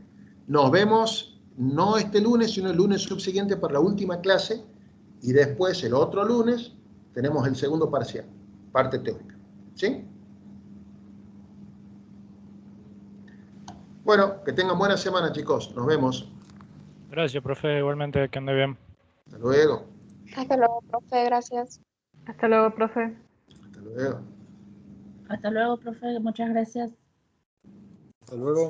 Nos vemos no este lunes, sino el lunes subsiguiente para la última clase. Y después, el otro lunes, tenemos el segundo parcial, parte teórica. ¿Sí? Bueno, que tengan buena semana, chicos. Nos vemos. Gracias, profe. Igualmente, que ande bien. Hasta luego. Hasta luego, profe, gracias. Hasta luego, profe. Hasta luego. Hasta luego, profe. Muchas gracias. Hasta luego.